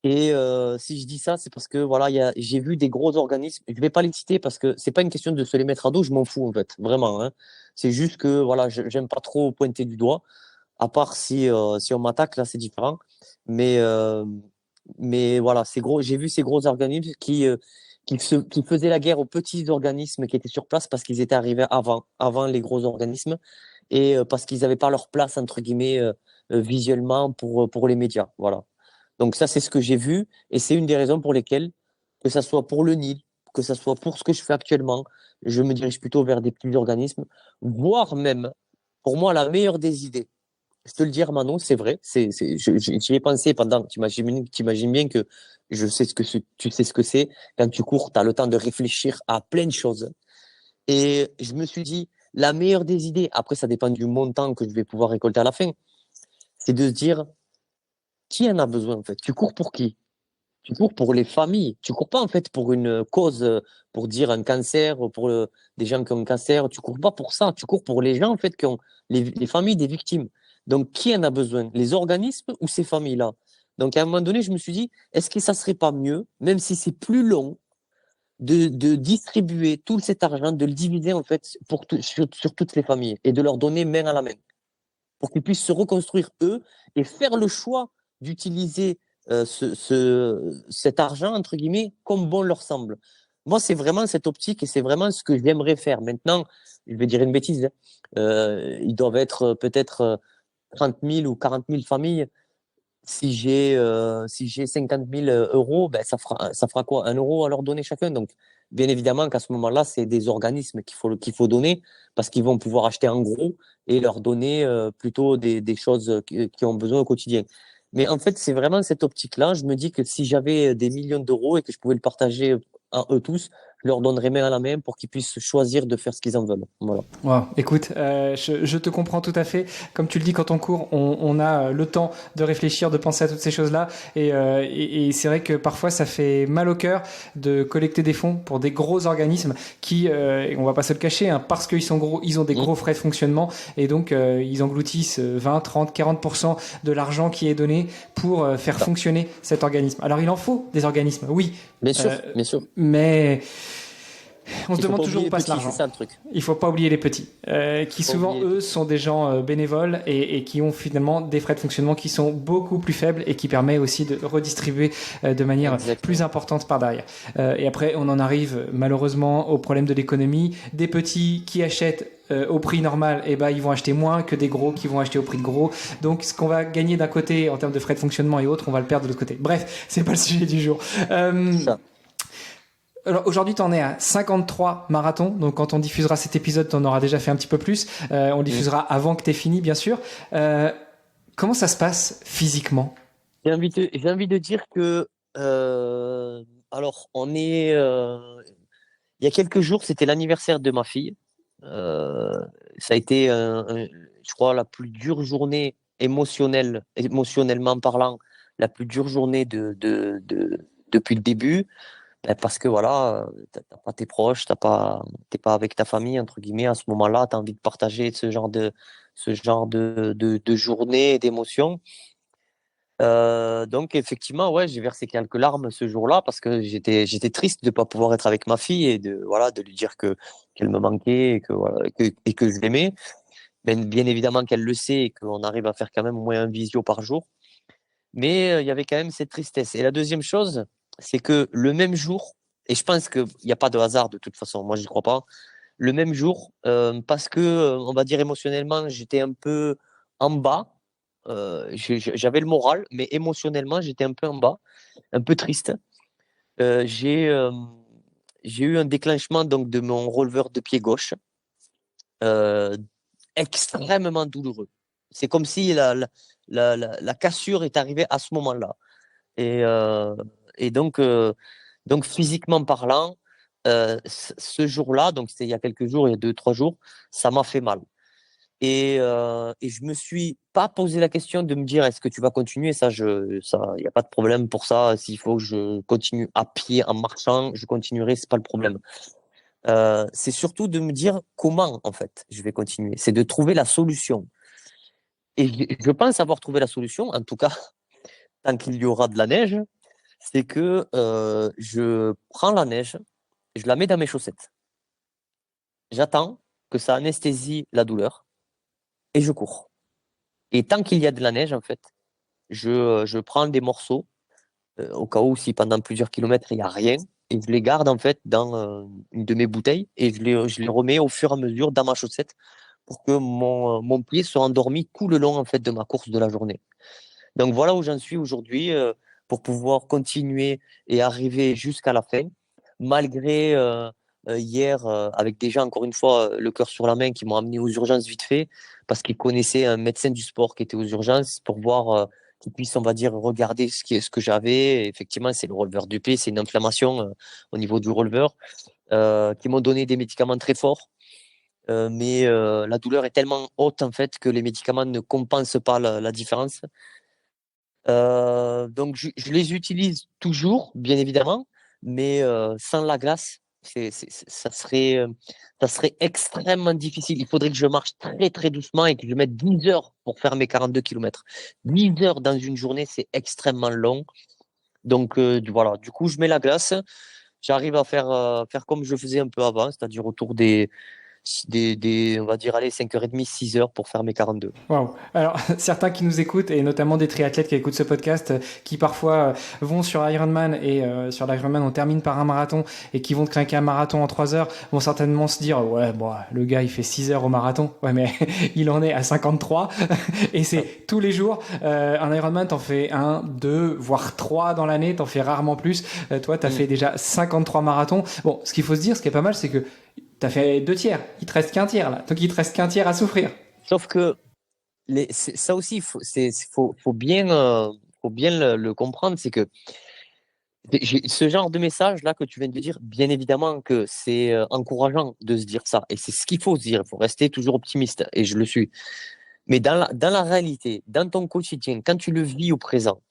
Et si je dis ça, c'est parce que voilà, j'ai vu des gros organismes. Je vais pas les citer parce que c'est pas une question de se les mettre à dos, je m'en fous en fait, vraiment. Hein. C'est juste que voilà, j'aime pas trop pointer du doigt, à part si on m'attaque, là c'est différent. Mais mais voilà, j'ai vu ces gros organismes qui faisaient la guerre aux petits organismes qui étaient sur place parce qu'ils étaient arrivés avant les gros organismes et parce qu'ils n'avaient pas leur place, entre guillemets, visuellement pour les médias. Voilà. Donc ça, c'est ce que j'ai vu et c'est une des raisons pour lesquelles, que ça soit pour le Nil, que ça soit pour ce que je fais actuellement, je me dirige plutôt vers des petits organismes, voire même, pour moi, la meilleure des idées. Je te le dis, Armano, c'est vrai. J'y ai pensé pendant. Tu imagines bien que tu sais ce que c'est. Quand tu cours, tu as le temps de réfléchir à plein de choses. Et je me suis dit, la meilleure des idées, après, ça dépend du montant que je vais pouvoir récolter à la fin, c'est de se dire, qui en a besoin, en fait? Tu cours pour qui? Tu cours pour les familles. Tu cours pas, en fait, pour une cause, pour dire un cancer, ou pour des gens qui ont un cancer. Tu cours pas pour ça. Tu cours pour les gens, en fait, qui ont les familles des victimes. Donc, qui en a besoin? Les organismes ou ces familles-là? Donc, à un moment donné, je me suis dit, est-ce que ça serait pas mieux, même si c'est plus long, de distribuer tout cet argent, de le diviser en fait sur toutes les familles et de leur donner main à la main pour qu'ils puissent se reconstruire eux et faire le choix d'utiliser cet argent, entre guillemets, comme bon leur semble. Moi, c'est vraiment cette optique et c'est vraiment ce que j'aimerais faire. Maintenant, je vais dire une bêtise, hein. Ils doivent être peut-être 30 000 ou 40 000 familles si j'ai 50 000 euros, ben, ça fera quoi? 1 euro à leur donner chacun. Donc, bien évidemment qu'à ce moment-là, c'est des organismes qu'il faut donner parce qu'ils vont pouvoir acheter en gros et leur donner plutôt des choses qui ont besoin au quotidien. Mais en fait, c'est vraiment cette optique-là. Je me dis que si j'avais des millions d'euros et que je pouvais le partager à eux tous, je leur donnerais main à la main pour qu'ils puissent choisir de faire ce qu'ils en veulent. Voilà. Wow. Écoute, je te comprends tout à fait. Comme tu le dis, quand on court, on a le temps de réfléchir, de penser à toutes ces choses-là. Et c'est vrai que parfois, ça fait mal au cœur de collecter des fonds pour des gros organismes qui, et on va pas se le cacher, hein, parce qu'ils sont gros, ils ont des Mmh. gros frais de fonctionnement. Et donc, ils engloutissent 20, 30, 40% de l'argent qui est donné pour faire fonctionner cet organisme. Alors, il en faut des organismes, oui. Bien sûr, Euh, bien sûr. mais on se Il faut demande pas toujours oublier où les passe petits, c'est l'argent. ça le truc. Il faut pas oublier les petits, qui Faut pas souvent oublier les eux petits. sont des gens bénévoles et qui ont finalement des frais de fonctionnement qui sont beaucoup plus faibles et qui permet aussi de redistribuer de manière plus Exactement. importante par derrière. Et après, on en arrive malheureusement au problème de l'économie. Des petits qui achètent au prix normal, eh ben, ils vont acheter moins que des gros qui vont acheter au prix de gros. Donc, ce qu'on va gagner d'un côté en termes de frais de fonctionnement et autres, on va le perdre de l'autre côté. Bref, c'est pas le sujet du jour. C'est ça. Alors aujourd'hui, tu en es à 53 marathons. Donc quand on diffusera cet épisode, tu en auras déjà fait un petit peu plus. On Mm. diffusera avant que tu aies fini, bien sûr. Comment ça se passe physiquement? J'ai envie de dire que, alors, Il y a quelques jours, c'était l'anniversaire de ma fille. Euh, Ça a été, je crois, la plus dure journée émotionnellement parlant, la plus dure journée depuis le début. Ben, parce que voilà, t'as pas tes proches, t'es pas avec ta famille, entre guillemets, à ce moment-là, tu as envie de partager ce genre de journée et d'émotions. Donc effectivement, ouais, j'ai versé quelques larmes ce jour-là parce que j'étais triste de pas pouvoir être avec ma fille et de lui dire que qu'elle me manquait et que voilà et que je l'aimais. Bien évidemment qu'elle le sait et qu'on arrive à faire quand même au moins un visio par jour. Mais il y avait quand même cette tristesse. Et la deuxième chose, c'est que le même jour, et je pense qu'il n'y a pas de hasard de toute façon, moi je n'y crois pas, le même jour, parce que, on va dire émotionnellement, j'étais un peu en bas. J'avais le moral, mais émotionnellement, j'étais un peu en bas, un peu triste. Euh, j'ai euh, j'ai eu un déclenchement donc de mon releveur de pied gauche, euh, extrêmement douloureux. C'est comme si la cassure est arrivée à ce moment-là. Et, euh, et donc physiquement parlant, ce jour-là, donc c'était il y a quelques jours, il y a 2, 3 jours, ça m'a fait mal. Et je me suis pas posé la question de me dire est-ce que tu vas continuer? Il n'y a pas de problème pour ça. S'il faut que je continue à pied, en marchant, je continuerai, c'est pas le problème. C'est surtout de me dire comment en fait je vais continuer. C'est de trouver la solution. Et je pense avoir trouvé la solution, en tout cas tant qu'il y aura de la neige, c'est que je prends la neige, je la mets dans mes chaussettes. J'attends que ça anesthésie la douleur et je cours. Et tant qu'il y a de la neige, en fait, je prends des morceaux au cas où si pendant plusieurs kilomètres il n'y a rien et je les garde en fait dans une de mes bouteilles et je les remets au fur et à mesure dans ma chaussette pour que mon pied soit endormi tout le long en fait de ma course de la journée. Donc voilà où j'en suis aujourd'hui pour pouvoir continuer et arriver jusqu'à la fin, malgré hier, avec déjà encore une fois le cœur sur la main, qui m'ont amené aux urgences vite fait, parce qu'ils connaissaient un médecin du sport qui était aux urgences pour voir qu'il puisse, on va dire, regarder ce que j'avais. Et effectivement, c'est le releveur du pied, c'est une inflammation au niveau du releveur, qui m'ont donné des médicaments très forts. Mais la douleur est tellement haute en fait que les médicaments ne compensent pas la différence. Donc, je les utilise toujours, bien évidemment, mais sans la glace, ça serait extrêmement difficile. Il faudrait que je marche très, très doucement et que je mette 10 heures pour faire mes 42 kilomètres. 10 heures dans une journée, c'est extrêmement long. Donc, voilà. Du coup, je mets la glace. J'arrive à faire comme je faisais un peu avant, c'est-à-dire autour on va dire, allez, 5h30, 6 heures pour faire mes 42. Waouh. Alors, certains qui nous écoutent, et notamment des triathlètes qui écoutent ce podcast, qui parfois vont sur Ironman, et sur l'Ironman, on termine par un marathon, et qui vont craquer un marathon en 3 heures, vont certainement se dire, ouais, bon, le gars, il fait 6 heures au marathon. Ouais, mais il en est à 53, et c'est tous les jours. Un Ironman, t'en fais un, deux, voire trois dans l'année, t'en fais rarement plus. Toi, t'as fait déjà 53 marathons. Bon, ce qu'il faut se dire, ce qui est pas mal, c'est que t'as fait 2 tiers. Il te reste qu'un tiers, là. Donc, il te reste qu'un tiers à souffrir. Sauf que ça aussi, faut bien le comprendre, c'est que ce genre de message là que tu viens de dire, bien évidemment que c'est encourageant de se dire ça, et c'est ce qu'il faut se dire. Il faut rester toujours optimiste, et je le suis. Mais dans la réalité, dans ton quotidien, quand tu le vis au présent,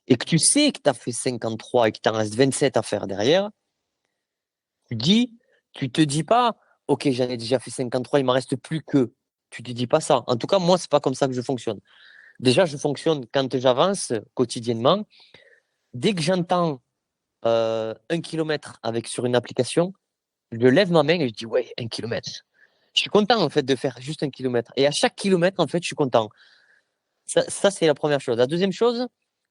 et que tu sais que tu as fait 53 et qu'il t'en reste 27 à faire derrière, tu dis, tu te dis pas, ok, j'en ai déjà fait 53, il m'en reste plus que. Tu te dis pas ça. En tout cas, moi, c'est pas comme ça que je fonctionne. Déjà, je fonctionne quand j'avance quotidiennement. Dès que j'entends 1 kilomètre sur une application, je lève ma main et je dis ouais, 1 kilomètre. Je suis content en fait de faire juste 1 kilomètre. Et à chaque kilomètre, en fait, je suis content. Ça c'est la première chose. La deuxième chose,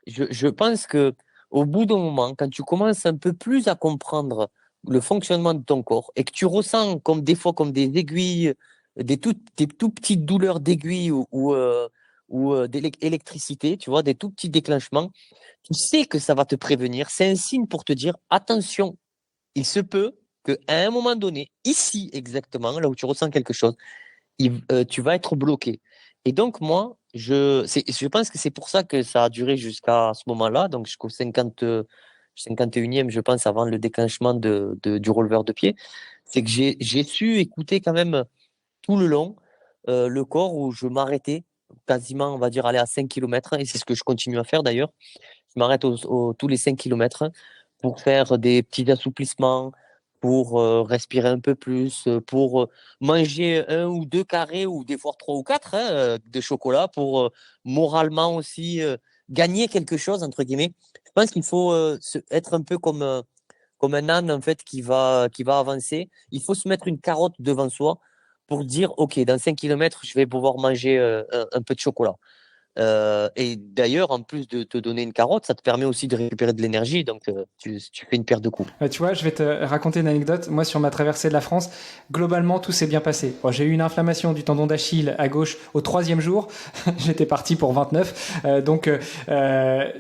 je pense que au bout d'un moment, quand tu commences un peu plus à comprendre le fonctionnement de ton corps et que tu ressens comme des fois comme des aiguilles, des tout petites douleurs d'aiguilles ou d'électricité, tu vois, des tout petits déclenchements, tu sais que ça va te prévenir. C'est un signe pour te dire attention, il se peut qu'à un moment donné, ici exactement, là où tu ressens quelque chose, tu vas être bloqué. Et donc, moi, je pense que c'est pour ça que ça a duré jusqu'à ce moment-là, donc jusqu'au 51e, je pense, avant le déclenchement du releveur de pied, c'est que j'ai su écouter quand même tout le long le corps où je m'arrêtais quasiment, on va dire, aller à 5 kilomètres, et c'est ce que je continue à faire d'ailleurs. Je m'arrête tous les 5 kilomètres pour faire des petits assouplissements, pour respirer un peu plus, pour manger un ou deux carrés ou des fois trois ou quatre de chocolat pour moralement aussi gagner quelque chose, entre guillemets. Je pense qu'il faut être un peu comme un âne en fait qui va avancer. Il faut se mettre une carotte devant soi pour dire, OK, dans 5 kilomètres, je vais pouvoir manger un peu de chocolat. Et d'ailleurs, en plus de te donner une carotte, ça te permet aussi de récupérer de l'énergie. Donc, tu fais une paire de coups. Tu vois, je vais te raconter une anecdote. Moi, sur ma traversée de la France, globalement, tout s'est bien passé. Bon, j'ai eu une inflammation du tendon d'Achille à gauche au 3e jour. J'étais parti pour 29.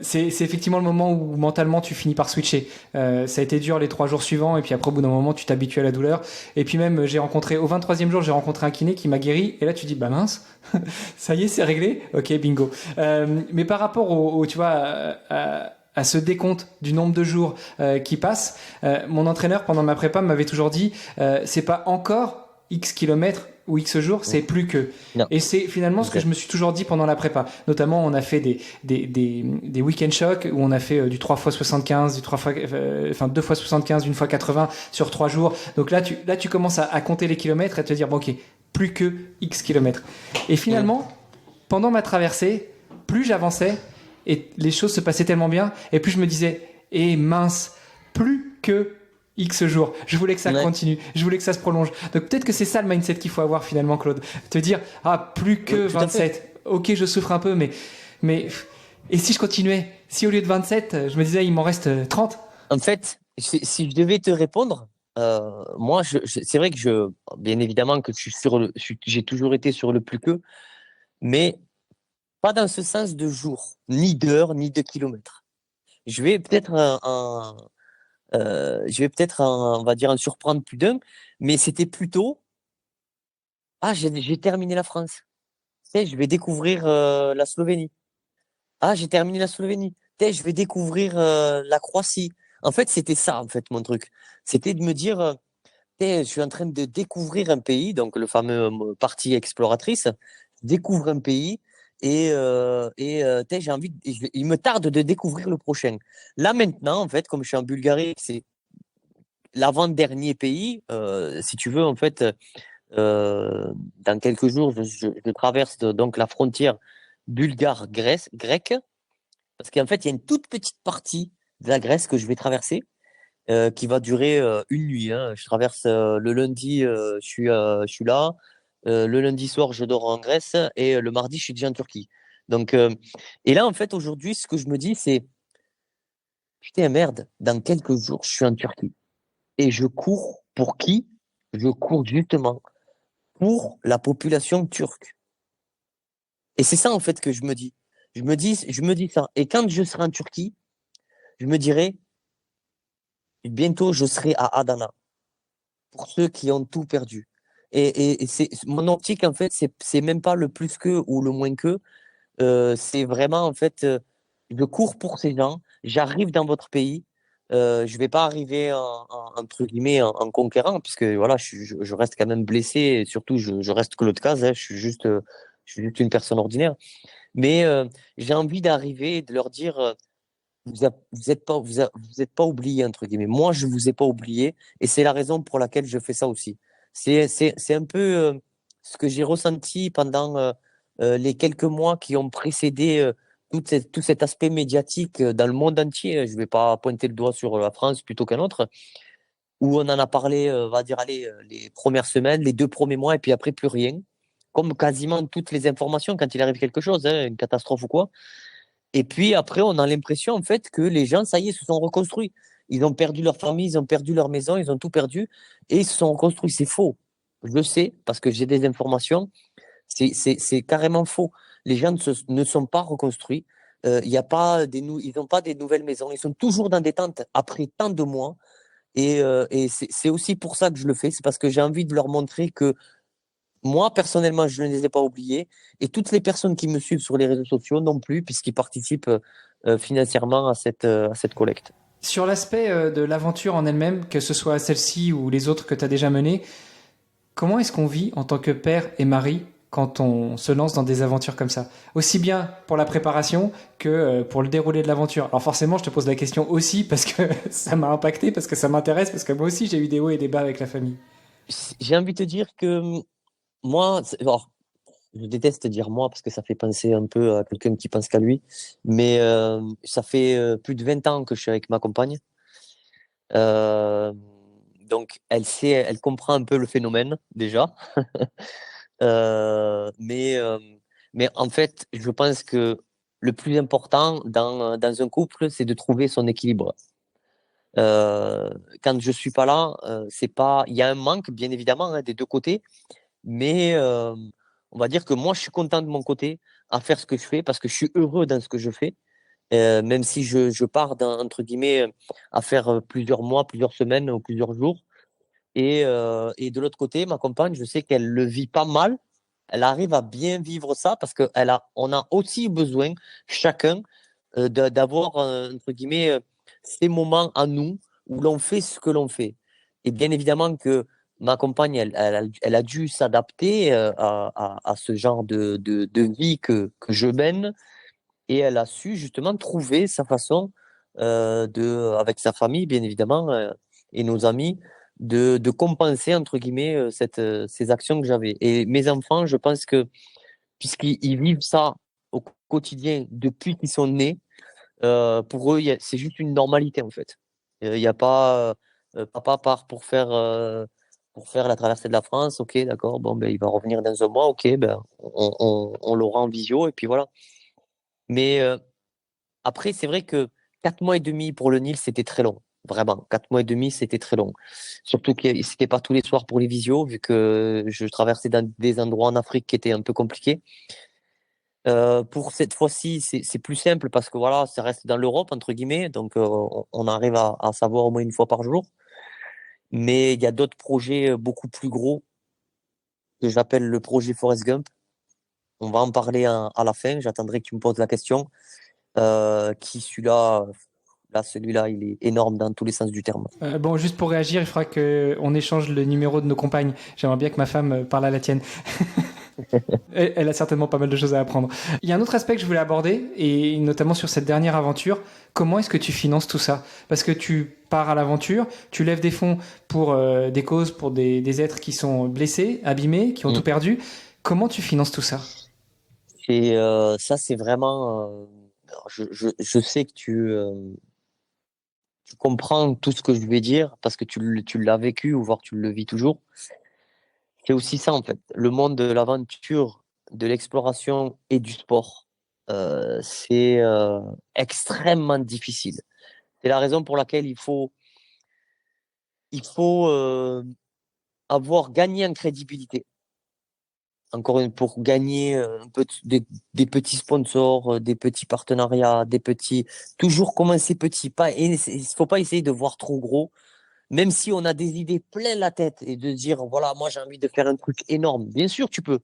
C'est effectivement le moment où mentalement tu finis par switcher. Ça a été dur les 3 jours suivants, et puis après, au bout d'un moment, tu t'habitues à la douleur. Et puis même, au 23e jour, j'ai rencontré un kiné qui m'a guéri. Et là, tu dis, bah mince, ça y est, c'est réglé. Ok, bingo. Mais par rapport tu vois, à ce décompte du nombre de jours qui passent, mon entraîneur pendant ma prépa m'avait toujours dit c'est pas encore X kilomètres ou X jours, c'est plus que. Non. Et c'est finalement ce que je me suis toujours dit pendant la prépa. Notamment, on a fait des week-end shocks où on a fait du 3 x 75, du 3 fois, 2 x 75, 1 fois 80 sur 3 jours. Donc là, tu commences à compter les kilomètres et à te dire, bon, ok, plus que X kilomètres. Et finalement, pendant ma traversée, plus j'avançais, et les choses se passaient tellement bien, et plus je me disais, et mince, plus que X jours. Je voulais que ça continue, je voulais que ça se prolonge. Donc peut-être que c'est ça le mindset qu'il faut avoir finalement, Claude. Te dire, plus que 27. Ok, je souffre un peu, mais et si je continuais? Si au lieu de 27, je me disais, il m'en reste 30? En fait, si je devais te répondre, moi, c'est vrai que bien évidemment que j'ai toujours été sur le plus que, mais pas dans ce sens de jours, ni d'heures, ni de kilomètres. Je vais peut-être on va dire, en surprendre plus d'un, mais c'était plutôt, j'ai terminé la France. Tu sais, je vais découvrir la Slovénie. J'ai terminé la Slovénie. Tu sais, je vais découvrir la Croatie. En fait, c'était ça, en fait, mon truc. C'était de me dire, je suis en train de découvrir un pays, donc le fameux partie exploratrice, je découvre un pays j'ai envie, il me tarde de découvrir le prochain. Là maintenant, en fait, comme je suis en Bulgarie, c'est l'avant-dernier pays, si tu veux, en fait, dans quelques jours, je traverse donc la frontière bulgare-grecque, parce qu'en fait, il y a une toute petite partie de la Grèce que je vais traverser qui va durer une nuit. Hein. Je traverse le lundi, je suis là. Le lundi soir, je dors en Grèce et le mardi, je suis déjà en Turquie. Donc, et là, en fait, aujourd'hui, ce que je me dis, c'est putain, merde, dans quelques jours, je suis en Turquie. Et je cours pour qui? Je cours justement pour la population turque. Et c'est ça, en fait, que je me dis. Je me dis ça. Et quand je serai en Turquie, je me dirai, bientôt, je serai à Adana. Pour ceux qui ont tout perdu. Et c'est mon optique, en fait, c'est même pas le plus que ou le moins que. C'est vraiment, en fait, je cours pour ces gens. J'arrive dans votre pays. Je vais pas arriver entre guillemets en conquérant, puisque voilà, je reste quand même blessé. Et surtout, je reste Claude Caz. Hein, je suis juste une personne ordinaire. Mais j'ai envie d'arriver et de leur dire. Vous êtes pas oublié entre guillemets. Moi, je vous ai pas oublié, et c'est la raison pour laquelle je fais ça aussi. C'est un peu ce que j'ai ressenti pendant les quelques mois qui ont précédé tout cet aspect médiatique dans le monde entier. Je vais pas pointer le doigt sur la France plutôt qu'un autre, où on en a parlé, on va dire, allez, les premières semaines, les 2 premiers mois, et puis après plus rien. Comme quasiment toutes les informations quand il arrive quelque chose, hein, une catastrophe ou quoi. Et puis après, on a l'impression en fait que les gens, ça y est, se sont reconstruits. Ils ont perdu leur famille, ils ont perdu leur maison, ils ont tout perdu et ils se sont reconstruits. C'est faux. Je le sais parce que j'ai des informations. C'est carrément faux. Les gens ne sont pas reconstruits. Il y a pas ils n'ont pas des nouvelles maisons. Ils sont toujours dans des tentes après tant de mois. Et c'est aussi pour ça que je le fais. C'est parce que j'ai envie de leur montrer que moi, personnellement, je ne les ai pas oubliés. Et toutes les personnes qui me suivent sur les réseaux sociaux non plus, puisqu'ils participent financièrement à cette collecte. Sur l'aspect de l'aventure en elle-même, que ce soit celle-ci ou les autres que tu as déjà menées, comment est-ce qu'on vit en tant que père et mari quand on se lance dans des aventures comme ça? Aussi bien pour la préparation que pour le déroulé de l'aventure. Alors forcément, je te pose la question aussi parce que ça m'a impacté, parce que ça m'intéresse, parce que moi aussi j'ai eu des hauts et des bas avec la famille. J'ai envie de te dire que moi, alors, je déteste dire moi parce que ça fait penser un peu à quelqu'un qui pense qu'à lui, mais ça fait plus de 20 ans que je suis avec ma compagne. Euh, donc, elle comprend un peu le phénomène déjà. Euh, mais, euh, mais en fait, je pense que le plus important dans un couple, c'est de trouver son équilibre. Euh, Quand je suis pas là, c'est pas, il y a un manque, bien évidemment, hein, des deux côtés, mais on va dire que moi, je suis content de mon côté à faire ce que je fais parce que je suis heureux dans ce que je fais. Même si je pars entre guillemets à faire plusieurs mois, plusieurs semaines ou plusieurs jours. Et de l'autre côté, ma compagne, je sais qu'elle le vit pas mal. Elle arrive à bien vivre ça parce on a aussi besoin, chacun, d'avoir, entre guillemets, ces moments à nous où l'on fait ce que l'on fait. Et bien évidemment que ma compagne, elle a dû s'adapter à ce genre de vie que je mène et elle a su justement trouver sa façon avec sa famille, bien évidemment, et nos amis, de compenser, entre guillemets, ces actions que j'avais. Et mes enfants, je pense que, puisqu'ils vivent ça au quotidien depuis qu'ils sont nés, pour eux, c'est juste une normalité, en fait. Il n'y a pas, papa part pour faire la traversée de la France, ok, d'accord, bon, ben, il va revenir dans un mois, ok, ben, on l'aura en visio, et puis voilà. Mais après, c'est vrai que 4 mois et demi pour le Nil, c'était très long. Vraiment, 4 mois et demi, c'était très long. Surtout que c'était pas tous les soirs pour les visios, vu que je traversais dans des endroits en Afrique qui étaient un peu compliqués. Pour cette fois-ci, c'est plus simple parce que voilà, ça reste dans l'Europe, entre guillemets, donc on arrive à savoir au moins une fois par jour. Mais il y a d'autres projets beaucoup plus gros que j'appelle le projet Forrest Gump. On va en parler à la fin, j'attendrai que tu me poses la question. Qui celui-là, celui-là, il est énorme dans tous les sens du terme. Bon, juste pour réagir, il faudra qu'on échange le numéro de nos compagnes. J'aimerais bien que ma femme parle à la tienne. Elle a certainement pas mal de choses à apprendre. Il y a un autre aspect que je voulais aborder, et notamment sur cette dernière aventure. Comment est-ce que tu finances tout ça? Parce que tu pars à l'aventure, tu lèves des fonds pour des causes, pour des êtres qui sont blessés, abîmés, qui ont tout Mm. perdu. Comment tu finances tout ça? Et ça, c'est vraiment. Alors, je sais que tu comprends tout ce que je vais dire parce que tu l'as vécu ou voire tu le vis toujours. C'est aussi ça, en fait. Le monde de l'aventure, de l'exploration et du sport, c'est extrêmement difficile. C'est la raison pour laquelle il faut avoir gagné en crédibilité. Encore une pour gagner un peu des petits sponsors, des petits partenariats, des petits toujours commencer petit, pas il faut pas essayer de voir trop gros, même si on a des idées plein la tête et de dire voilà, moi j'ai envie de faire un truc énorme. Bien sûr, tu peux,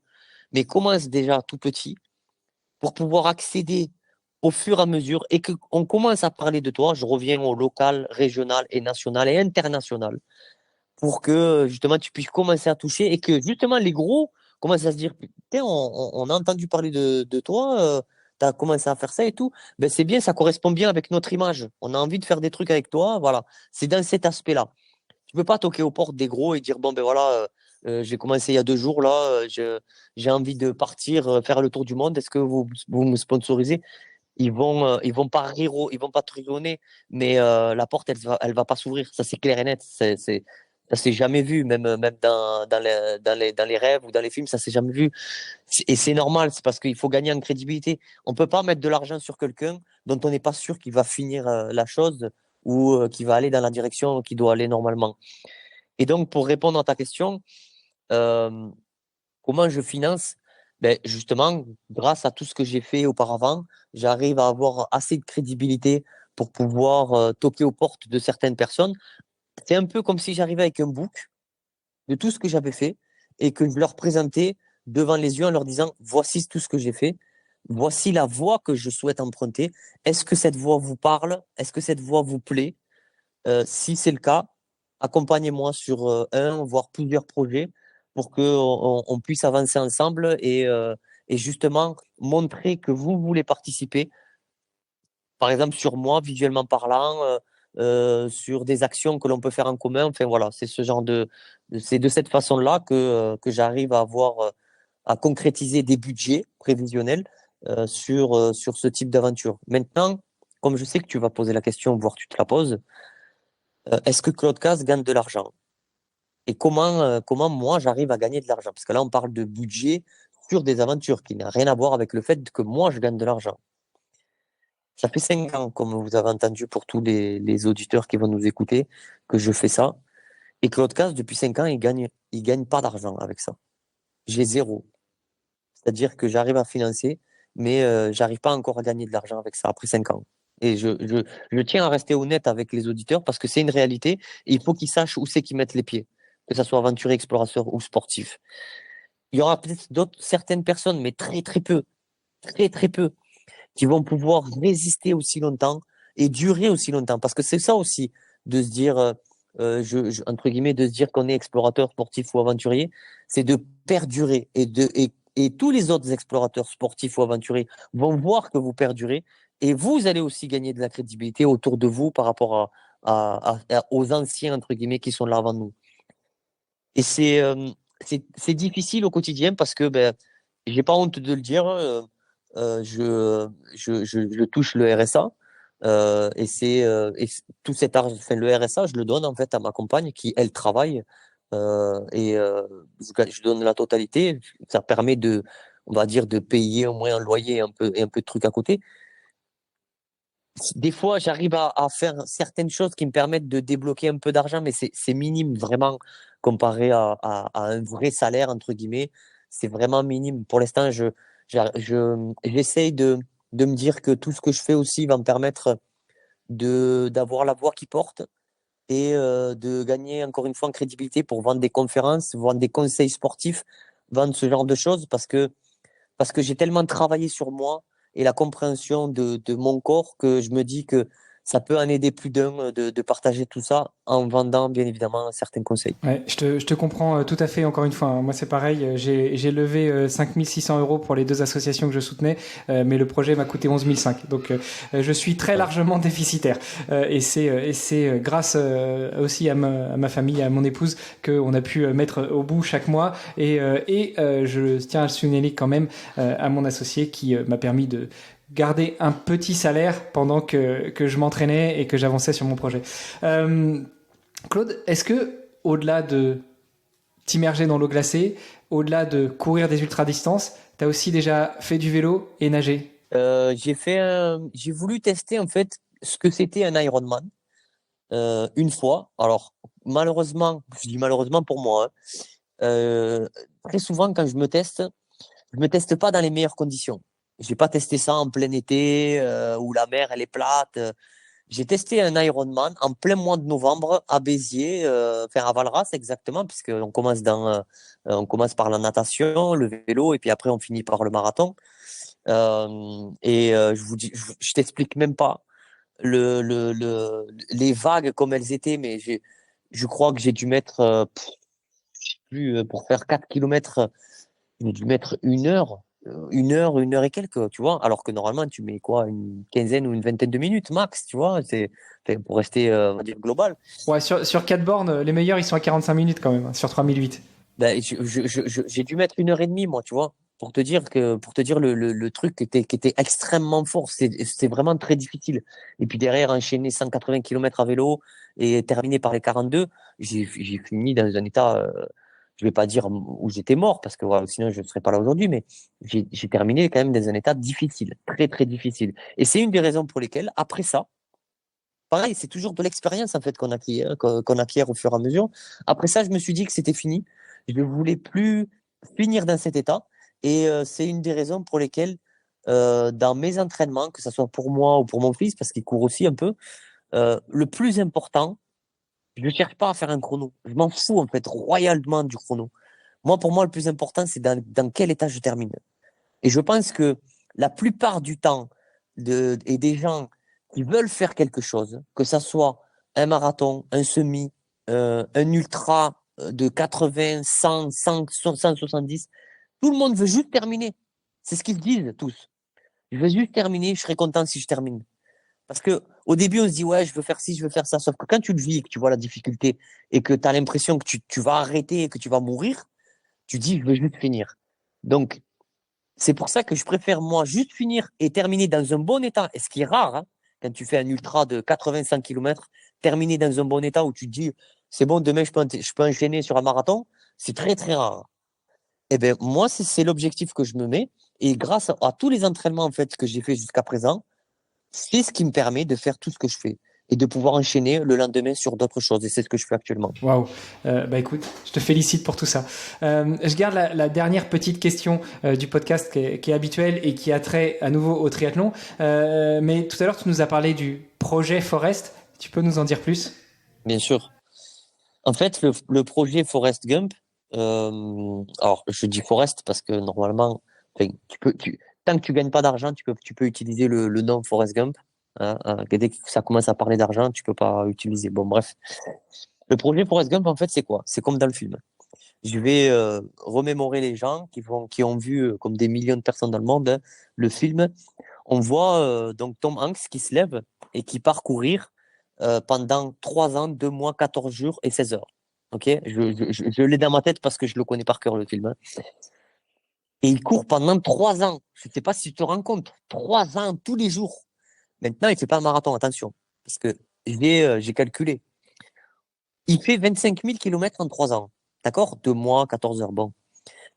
mais commence déjà tout petit pour pouvoir accéder au fur et à mesure et que on commence à parler de toi, je reviens au local, régional et national et international pour que justement tu puisses commencer à toucher et que justement les gros commencent à se dire putain, on a entendu parler de toi, tu as commencé à faire ça et tout. Ben, c'est bien, ça correspond bien avec notre image. On a envie de faire des trucs avec toi. Voilà, c'est dans cet aspect-là. Tu peux pas toquer aux portes des gros et dire bon, ben voilà, j'ai commencé il y a 2 jours là, j'ai envie de partir faire le tour du monde. Est-ce que vous me sponsorisez? Ils vont pas rire, ils vont pas te rigonner, mais la porte, elle va pas s'ouvrir. Ça, c'est clair et net. Ça s'est jamais vu, même dans les rêves ou dans les films, ça s'est jamais vu. Et c'est normal, c'est parce qu'il faut gagner en crédibilité. On peut pas mettre de l'argent sur quelqu'un dont on n'est pas sûr qu'il va finir la chose ou qu'il va aller dans la direction qu'il doit aller normalement. Et donc, pour répondre à ta question, euh, comment je finance? Ben, justement, grâce à tout ce que j'ai fait auparavant, j'arrive à avoir assez de crédibilité pour pouvoir toquer aux portes de certaines personnes. C'est un peu comme si j'arrivais avec un book de tout ce que j'avais fait et que je leur présentais devant les yeux en leur disant, voici tout ce que j'ai fait, voici la voie que je souhaite emprunter. Est-ce que cette voie vous parle? Est-ce que cette voie vous plaît? Si c'est le cas, accompagnez-moi sur un, voire plusieurs projets pour que on puisse avancer ensemble et justement montrer que vous voulez participer, par exemple sur moi, visuellement parlant, sur des actions que l'on peut faire en commun. Enfin voilà, c'est ce genre c'est de cette façon-là que j'arrive à avoir, à concrétiser des budgets prévisionnels sur ce type d'aventure. Maintenant, comme je sais que tu vas poser la question, voire tu te la poses, est-ce que Claude Caz gagne de l'argent? Et comment moi j'arrive à gagner de l'argent? Parce que là, on parle de budget sur des aventures qui n'a rien à voir avec le fait que moi je gagne de l'argent. Ça fait 5 ans, comme vous avez entendu pour tous les auditeurs qui vont nous écouter, que je fais ça. Et Claude Caz, depuis 5 ans, il gagne pas d'argent avec ça. J'ai zéro. C'est-à-dire que j'arrive à financer, mais j'arrive pas encore à gagner de l'argent avec ça après 5 ans. Et je tiens à rester honnête avec les auditeurs parce que c'est une réalité et il faut qu'ils sachent où c'est qu'ils mettent les pieds, que ce soit aventurier, explorateur ou sportif. Il y aura peut-être certaines personnes, mais très très peu, très très peu, qui vont pouvoir résister aussi longtemps et durer aussi longtemps. Parce que c'est ça aussi, de se dire, entre guillemets, de se dire qu'on est explorateur, sportif ou aventurier, c'est de perdurer. Et tous les autres explorateurs, sportifs ou aventuriers vont voir que vous perdurez et vous allez aussi gagner de la crédibilité autour de vous par rapport aux anciens, entre guillemets, qui sont là avant nous. Et c'est difficile au quotidien parce que ben, j'ai pas honte de le dire, je touche le RSA tout cet argent, enfin, le RSA, je le donne en fait à ma compagne qui elle travaille je donne la totalité. Ça permet on va dire, de payer au moins un loyer et un peu de trucs à côté. Des fois, j'arrive à faire certaines choses qui me permettent de débloquer un peu d'argent, mais c'est minime vraiment comparé à un vrai salaire, entre guillemets. C'est vraiment minime. Pour l'instant, j'essaye de me dire que tout ce que je fais aussi va me permettre d'avoir la voix qui porte et de gagner encore une fois en crédibilité pour vendre des conférences, vendre des conseils sportifs, vendre ce genre de choses parce que j'ai tellement travaillé sur moi et la compréhension de mon corps que je me dis que ça peut en aider plus d'un de partager tout ça en vendant bien évidemment certains conseils. Ouais, je te comprends tout à fait, encore une fois, hein. Moi, c'est pareil, j'ai levé 5600 euros pour les deux associations que je soutenais, mais le projet m'a coûté 11 500. Donc, je suis très Ouais. largement déficitaire. Et c'est grâce aussi à ma famille, à mon épouse, qu'on a pu mettre au bout chaque mois. Et je tiens à le signaler quand même à mon associé qui m'a permis de garder un petit salaire pendant que je m'entraînais et que j'avançais sur mon projet. Claude, est-ce que, au-delà de t'immerger dans l'eau glacée, au-delà de courir des ultra-distances, tu as aussi déjà fait du vélo et nagé? J'ai voulu tester en fait ce que c'était un Ironman une fois. Alors malheureusement, je dis malheureusement pour moi, hein, très souvent quand je me teste pas dans les meilleures conditions. J'ai pas testé ça en plein été où la mer elle est plate. J'ai testé un Ironman en plein mois de novembre à Béziers, enfin à Valras exactement, puisque on commence par la natation, le vélo et puis après on finit par le marathon. Je vous dis, je t'explique même pas les vagues comme elles étaient, mais je crois que j'ai dû mettre plus pour faire 4 kilomètres, j'ai dû mettre une heure et quelques, tu vois, alors que normalement tu mets quoi, une quinzaine ou une vingtaine de minutes max, tu vois, enfin, pour rester, on va dire, global. Ouais, sur 4 bornes, les meilleurs, ils sont à 45 minutes quand même, hein, sur 3008. Ben, j'ai dû mettre une heure et demie, moi, tu vois, pour te dire le truc qui était extrêmement fort. C'est vraiment très difficile. Et puis derrière, enchaîner 180 kilomètres à vélo et terminer par les 42, j'ai fini dans un état, je vais pas dire où j'étais mort, parce que voilà, sinon je ne serais pas là aujourd'hui, mais j'ai terminé quand même dans un état difficile, très, très difficile. Et c'est une des raisons pour lesquelles, après ça, pareil, c'est toujours de l'expérience en fait qu'on acquiert, hein, qu'on acquiert au fur et à mesure. Après ça, je me suis dit que c'était fini. Je ne voulais plus finir dans cet état. Et c'est une des raisons pour lesquelles, dans mes entraînements, que ce soit pour moi ou pour mon fils, parce qu'il court aussi un peu, le plus important, je ne cherche pas à faire un chrono. Je m'en fous en fait royalement du chrono. Moi, pour moi, le plus important, c'est dans quel état je termine. Et je pense que la plupart du temps et des gens qui veulent faire quelque chose, que ça soit un marathon, un semi, un ultra de 80, 100, 100, 170. Tout le monde veut juste terminer. C'est ce qu'ils disent tous. Je veux juste terminer, je serai content si je termine. Parce que au début, on se dit, ouais, je veux faire ci, je veux faire ça. Sauf que quand tu le vis, que tu vois la difficulté et que tu as l'impression que tu vas arrêter et que tu vas mourir, tu dis, je veux juste finir. Donc, c'est pour ça que je préfère, moi, juste finir et terminer dans un bon état. Et ce qui est rare, hein, quand tu fais un ultra de 85 km, terminer dans un bon état où tu te dis, c'est bon, demain, je peux enchaîner sur un marathon, c'est très, très rare. Eh ben, moi, c'est l'objectif que je me mets. Et grâce à tous les entraînements, en fait, que j'ai fait jusqu'à présent, c'est ce qui me permet de faire tout ce que je fais et de pouvoir enchaîner le lendemain sur d'autres choses. Et c'est ce que je fais actuellement. Waouh. Bah écoute, je te félicite pour tout ça. Je garde la dernière petite question du podcast qui est habituelle et qui a trait à nouveau au triathlon. Mais tout à l'heure, tu nous as parlé du projet Forest. Tu peux nous en dire plus? Bien sûr. En fait, le projet Forest Gump, alors je dis Forest parce que normalement, enfin, tant que tu gagnes pas d'argent, tu peux utiliser le nom Forest Gump. Hein, hein, dès que ça commence à parler d'argent, tu peux pas utiliser. Bon, bref. Le projet Forest Gump, en fait, c'est quoi? C'est comme dans le film. Je vais remémorer les gens qui ont vu, comme des millions de personnes dans le monde, hein, le film. On voit donc Tom Hanks qui se lève et qui part courir pendant 3 ans, 2 mois, 14 jours et 16 heures. Ok, je l'ai dans ma tête parce que je le connais par cœur, le film. Hein. Et il court pendant 3 ans. Je ne sais pas si tu te rends compte. 3 ans tous les jours. Maintenant, il ne fait pas un marathon, attention. Parce que j'ai calculé. Il fait 25 000 kilomètres en 3 ans. D'accord? 2 mois, 14 heures. Bon.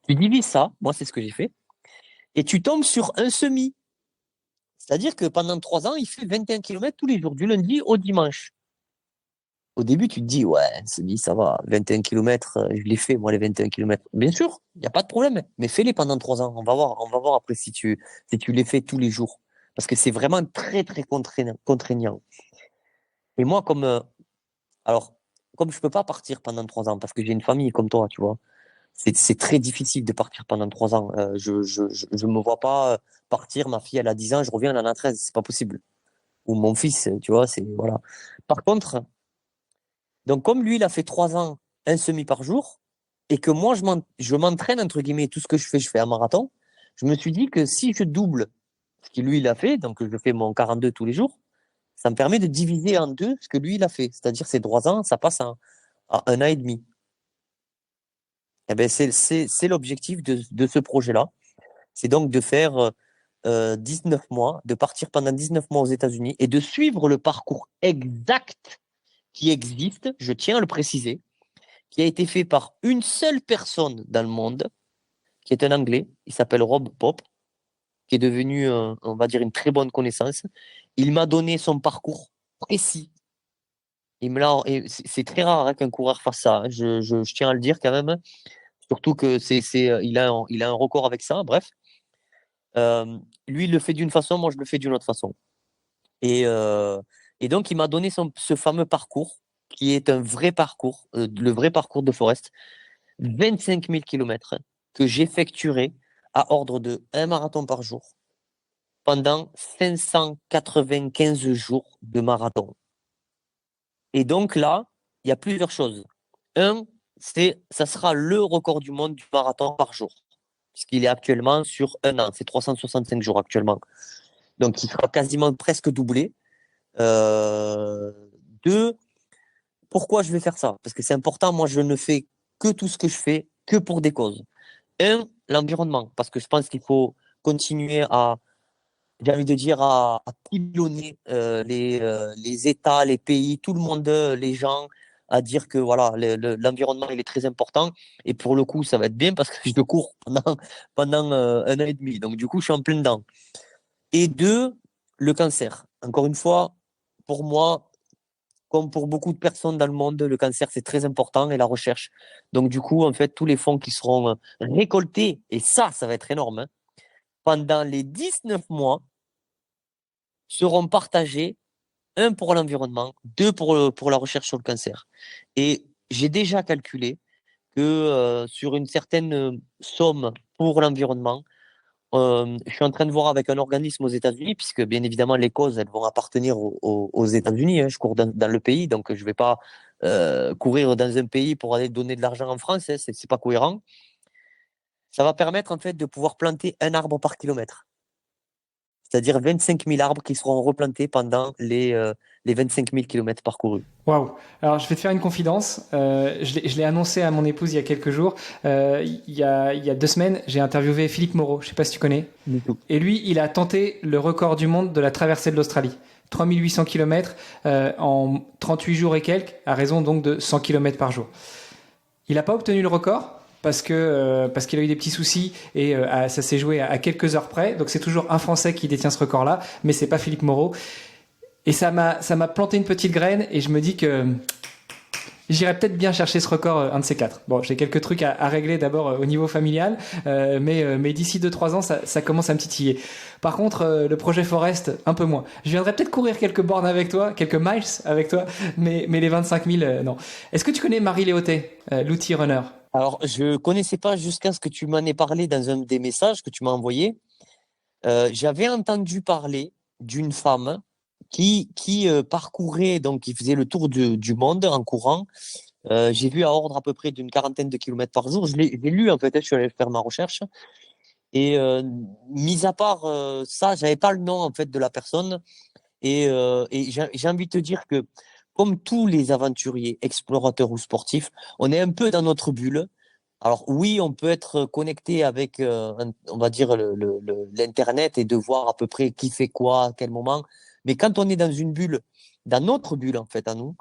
Tu divises ça, moi c'est ce que j'ai fait, et tu tombes sur un semi. C'est-à-dire que pendant 3 ans, il fait 21 kilomètres tous les jours, du lundi au dimanche. Au début, tu te dis, ouais, un semi, ça va, 21 kilomètres, je l'ai fait, moi, les 21 kilomètres. Bien sûr, il n'y a pas de problème, mais fais-les pendant 3 ans. On va voir après si tu les fais tous les jours. Parce que c'est vraiment très, très contraignant. Et moi, alors, comme je peux pas partir pendant 3 ans, parce que j'ai une famille comme toi, tu vois, c'est très difficile de partir pendant 3 ans. Je me vois pas partir. Ma fille, elle a 10 ans, je reviens, elle en a 13. C'est pas possible. Ou mon fils, tu vois, c'est, voilà. Par contre, donc, comme lui, il a fait 3 ans, un semi par jour, et que moi, je m'entraîne, entre guillemets, tout ce que je fais un marathon, je me suis dit que si je double ce que lui, il a fait, donc je fais mon 42 tous les jours, ça me permet de diviser en deux ce que lui, il a fait. C'est-à-dire, ces 3 ans, ça passe à 1 an et demi. Eh ben, c'est l'objectif de ce projet-là. C'est donc de faire 19 mois, de partir pendant 19 mois aux États-Unis et de suivre le parcours exact qui existe, je tiens à le préciser, qui a été fait par une seule personne dans le monde, qui est un Anglais, il s'appelle Rob Pop, qui est devenu, on va dire, une très bonne connaissance. Il m'a donné son parcours précis. Et c'est très rare hein, qu'un coureur fasse ça. Hein. Je tiens à le dire quand même. Surtout que il a un record avec ça. Bref, lui, il le fait d'une façon, moi, je le fais d'une autre façon. Et, euh, et donc, il m'a donné ce fameux parcours, qui est un vrai parcours, le vrai parcours de Forest, 25 000 kilomètres que j'effectuerai à ordre de un marathon par jour pendant 595 jours de marathon. Et donc là, il y a plusieurs choses. Un, ça sera le record du monde du marathon par jour, puisqu'il est actuellement sur un an, c'est 365 jours actuellement. Donc il sera quasiment presque doublé. Euh, Deux, pourquoi je vais faire ça? Parce que c'est important, moi je ne fais que tout ce que je fais que pour des causes. Un, l'environnement, parce que je pense qu'il faut continuer j'ai envie de dire, à pilonner les États, les pays, tout le monde, les gens, à dire que voilà, l'environnement, il est très important. Et pour le coup, ça va être bien parce que je le cours pendant 1 an et demi. Donc, du coup, je suis en plein dedans. Et deux, le cancer. Encore une fois, pour moi, comme pour beaucoup de personnes dans le monde, le cancer, c'est très important et la recherche. Donc, du coup, en fait, tous les fonds qui seront récoltés, et ça va être énorme, hein, pendant les 19 mois, seront partagés, un pour l'environnement, deux pour la recherche sur le cancer. Et j'ai déjà calculé que sur une certaine somme pour l'environnement, je suis en train de voir avec un organisme aux États-Unis, puisque bien évidemment les causes elles vont appartenir aux États-Unis. Hein. Je cours dans le pays, donc je vais pas courir dans un pays pour aller donner de l'argent en France. Hein. C'est pas cohérent. Ça va permettre en fait de pouvoir planter un arbre par kilomètre, c'est-à-dire 25 000 arbres qui seront replantés pendant les 25 000 kilomètres parcourus. Waouh. Alors, je vais te faire une confidence. Je l'ai annoncé à mon épouse il y a quelques jours. Il y a 2 semaines, j'ai interviewé Philippe Moreau. Je sais pas si tu connais. Du tout. Et lui, il a tenté le record du monde de la traversée de l'Australie. 3800 km en 38 jours et quelques, à raison donc de 100 km par jour. Il n'a pas obtenu le record parce qu'il a eu des petits soucis et ça s'est joué à quelques heures près. Donc c'est toujours un Français qui détient ce record-là, mais c'est pas Philippe Moreau. Et ça m'a planté une petite graine et je me dis que j'irais peut-être bien chercher ce record, un de ces quatre. Bon, j'ai quelques trucs à régler d'abord au niveau familial, mais d'ici 2-3 ans, ça commence à me titiller. Par contre, le projet Forest, un peu moins. Je viendrais peut-être courir quelques bornes avec toi, quelques miles avec toi, mais les 25 000, non. Est-ce que tu connais Marie Léotet, l'outil runner? Alors, je connaissais pas jusqu'à ce que tu m'en aies parlé dans un des messages que tu m'as envoyé. J'avais entendu parler d'une femme qui parcourait, donc qui faisait le tour du monde en courant. J'ai vu à ordre à peu près d'une quarantaine de kilomètres par jour. Je l'ai lu en fait, hein, je suis allé faire ma recherche. Et mis à part ça, j'avais pas le nom en fait de la personne. Et j'ai envie de te dire que comme tous les aventuriers, explorateurs ou sportifs, on est un peu dans notre bulle. Alors oui, on peut être connecté avec, on va dire, l'Internet et de voir à peu près qui fait quoi, à quel moment. Mais quand on est dans une bulle, dans notre bulle en fait à nous,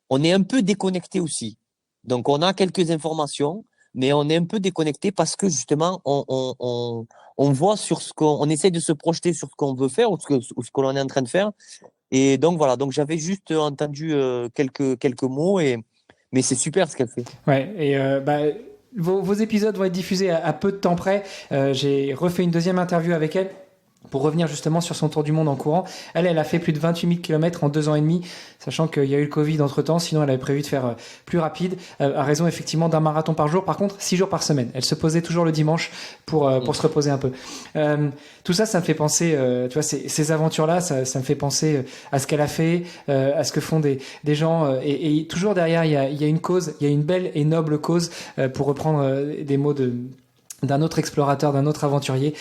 on est un peu déconnecté aussi. Donc on a quelques informations, mais on est un peu déconnecté parce que justement, on voit sur ce qu'on, on essaie de se projeter sur ce qu'on veut faire ou ce que l'on est en train de faire. Et donc voilà, donc j'avais juste entendu quelques mots, mais c'est super ce qu'elle fait. Ouais, et vos épisodes vont être diffusés à peu de temps près. J'ai refait une deuxième interview avec elle pour revenir justement sur son tour du monde en courant. Elle a fait plus de 28 000 km en 2 ans et demi, sachant qu'il y a eu le Covid entre-temps, sinon elle avait prévu de faire plus rapide, à raison effectivement d'un marathon par jour, par contre 6 jours par semaine. Elle se posait toujours le dimanche pour se reposer un peu. Tout ça, ça me fait penser, tu vois, ces aventures-là, ça me fait penser à ce qu'elle a fait, à ce que font des gens, et toujours derrière, il y a une cause, il y a une belle et noble cause, pour reprendre des mots d'un autre explorateur, d'un autre aventurier.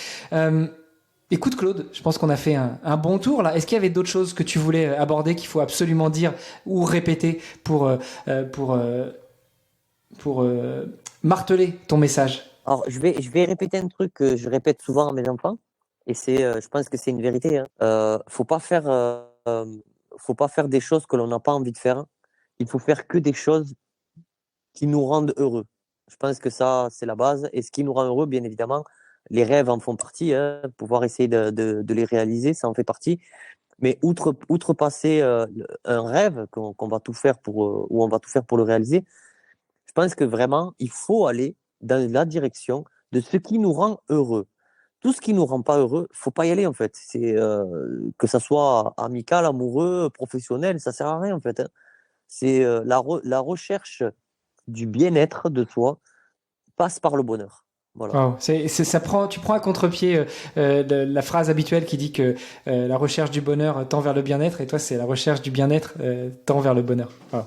Écoute Claude, je pense qu'on a fait un bon tour là. Est-ce qu'il y avait d'autres choses que tu voulais aborder qu'il faut absolument dire ou répéter pour marteler ton message? Alors je vais répéter un truc que je répète souvent à mes enfants, et je pense que c'est une vérité. Hein. Faut pas faire des choses que l'on n'a pas envie de faire. Il faut faire que des choses qui nous rendent heureux. Je pense que ça, c'est la base. Et ce qui nous rend heureux, bien évidemment, les rêves en font partie. Hein. Pouvoir essayer de les réaliser, ça en fait partie. Mais outrepasser un rêve qu'on va tout faire ou on va tout faire pour le réaliser, je pense que vraiment, il faut aller dans la direction de ce qui nous rend heureux. Tout ce qui nous rend pas heureux, faut pas y aller en fait. C'est que ça soit amical, amoureux, professionnel, ça sert à rien en fait. Hein. C'est la recherche du bien-être de soi passe par le bonheur. Voilà. Wow. Tu prends à contre-pied la phrase habituelle qui dit que la recherche du bonheur tend vers le bien-être, et toi, c'est la recherche du bien-être tend vers le bonheur. Wow.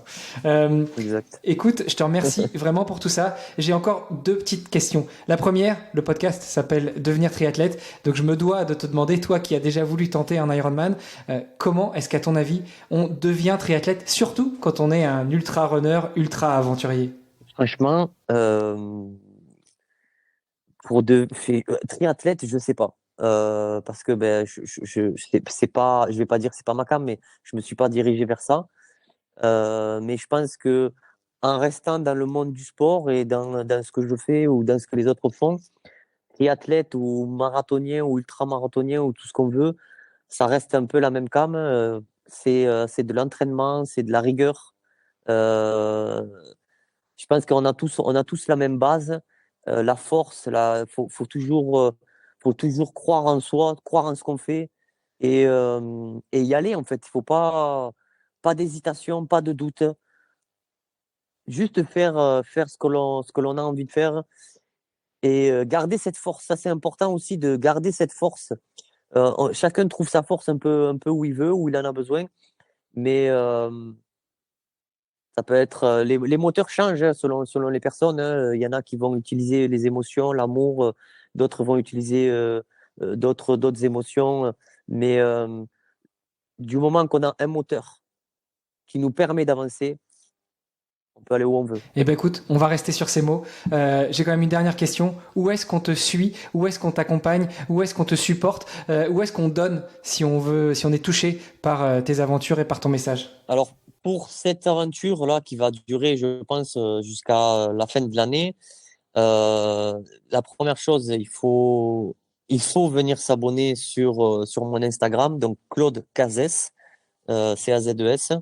Exact. Écoute, je te remercie vraiment pour tout ça. J'ai encore deux petites questions. La première, le podcast s'appelle Devenir triathlète, donc je me dois de te demander, toi qui as déjà voulu tenter un Ironman, comment est-ce qu'à ton avis, on devient triathlète, surtout quand on est un ultra-runner, ultra-aventurier? Franchement, triathlète, je sais pas. Parce que ben, c'est pas, je vais pas dire que c'est pas ma cam, mais je me suis pas dirigé vers ça. Mais je pense que en restant dans le monde du sport et dans ce que je fais ou dans ce que les autres font, triathlète ou marathonien ou ultramarathonien ou tout ce qu'on veut, ça reste un peu la même cam. C'est de l'entraînement, c'est de la rigueur. Euh, je pense qu'on a tous la même base. La force, faut toujours croire en soi, croire en ce qu'on fait et y aller en fait. Il faut pas d'hésitation, pas de doute. Juste faire ce que l'on a envie de faire. Et garder cette force, ça c'est important aussi de garder cette force. Chacun trouve sa force un peu où il veut, où il en a besoin. Mais ça peut être les moteurs changent hein, selon les personnes. Hein. Il y en a qui vont utiliser les émotions, l'amour, d'autres vont utiliser d'autres émotions. Mais du moment qu'on a un moteur qui nous permet d'avancer, on peut aller où on veut. Eh ben écoute, on va rester sur ces mots. J'ai quand même une dernière question. Où est-ce qu'on te suit? Où est-ce qu'on t'accompagne? Où est-ce qu'on te supporte? Où est-ce qu'on donne si on veut, si on est touché par tes aventures et par ton message? Alors, pour cette aventure-là qui va durer, je pense, jusqu'à la fin de l'année, la première chose, il faut venir s'abonner sur mon Instagram, donc Claude Cazès, C-A-Z-E-S.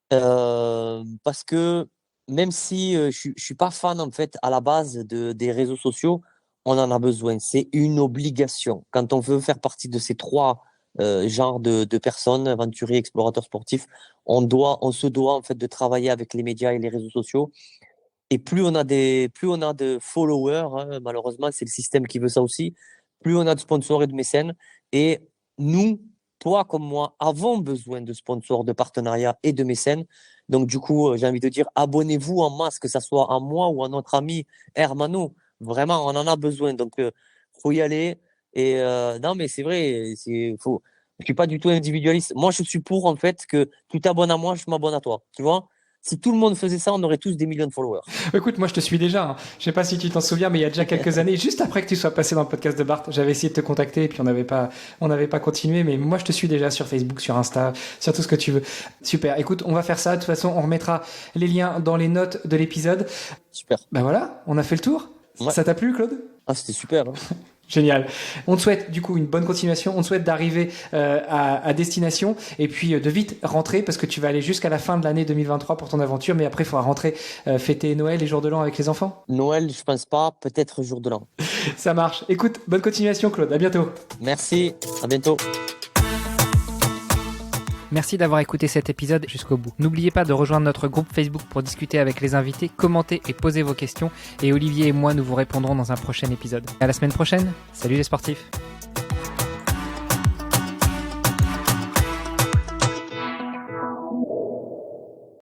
Parce que même si je suis pas fan en fait à la base des réseaux sociaux, on en a besoin. C'est une obligation. Quand on veut faire partie de ces trois genres de personnes, aventuriers, explorateurs sportifs, on se doit en fait de travailler avec les médias et les réseaux sociaux. Et plus on a de followers, hein, malheureusement, c'est le système qui veut ça aussi, plus on a de sponsors et de mécènes. Et nous, toi comme moi, avons besoin de sponsors, de partenariats et de mécènes. Donc, du coup, j'ai envie de dire, abonnez-vous en masse, que ça soit à moi ou à notre ami Hermano. Vraiment, on en a besoin. Donc, faut y aller. Et non, mais c'est vrai, je suis pas du tout individualiste. Moi, je suis pour, en fait, que tu t'abonnes à moi, je m'abonne à toi. Tu vois? Si tout le monde faisait ça, on aurait tous des millions de followers. Écoute, moi je te suis déjà. Hein. Je sais pas si tu t'en souviens, mais il y a déjà quelques années, juste après que tu sois passé dans le podcast de Bart, j'avais essayé de te contacter et puis on n'avait pas continué. Mais moi je te suis déjà sur Facebook, sur Insta, sur tout ce que tu veux. Super. Écoute, on va faire ça. De toute façon, on remettra les liens dans les notes de l'épisode. Super. Ben voilà, on a fait le tour. Ouais. Ça t'a plu, Claude? Ah, c'était super. Hein. Génial. On te souhaite du coup une bonne continuation. On te souhaite d'arriver à destination et puis de vite rentrer parce que tu vas aller jusqu'à la fin de l'année 2023 pour ton aventure. Mais après, il faudra rentrer fêter Noël et jour de l'an avec les enfants. Noël, je pense pas. Peut-être jour de l'an. Ça marche. Écoute, bonne continuation, Claude. À bientôt. Merci. À bientôt. Merci d'avoir écouté cet épisode jusqu'au bout. N'oubliez pas de rejoindre notre groupe Facebook pour discuter avec les invités, commenter et poser vos questions. Et Olivier et moi, nous vous répondrons dans un prochain épisode. À la semaine prochaine. Salut les sportifs.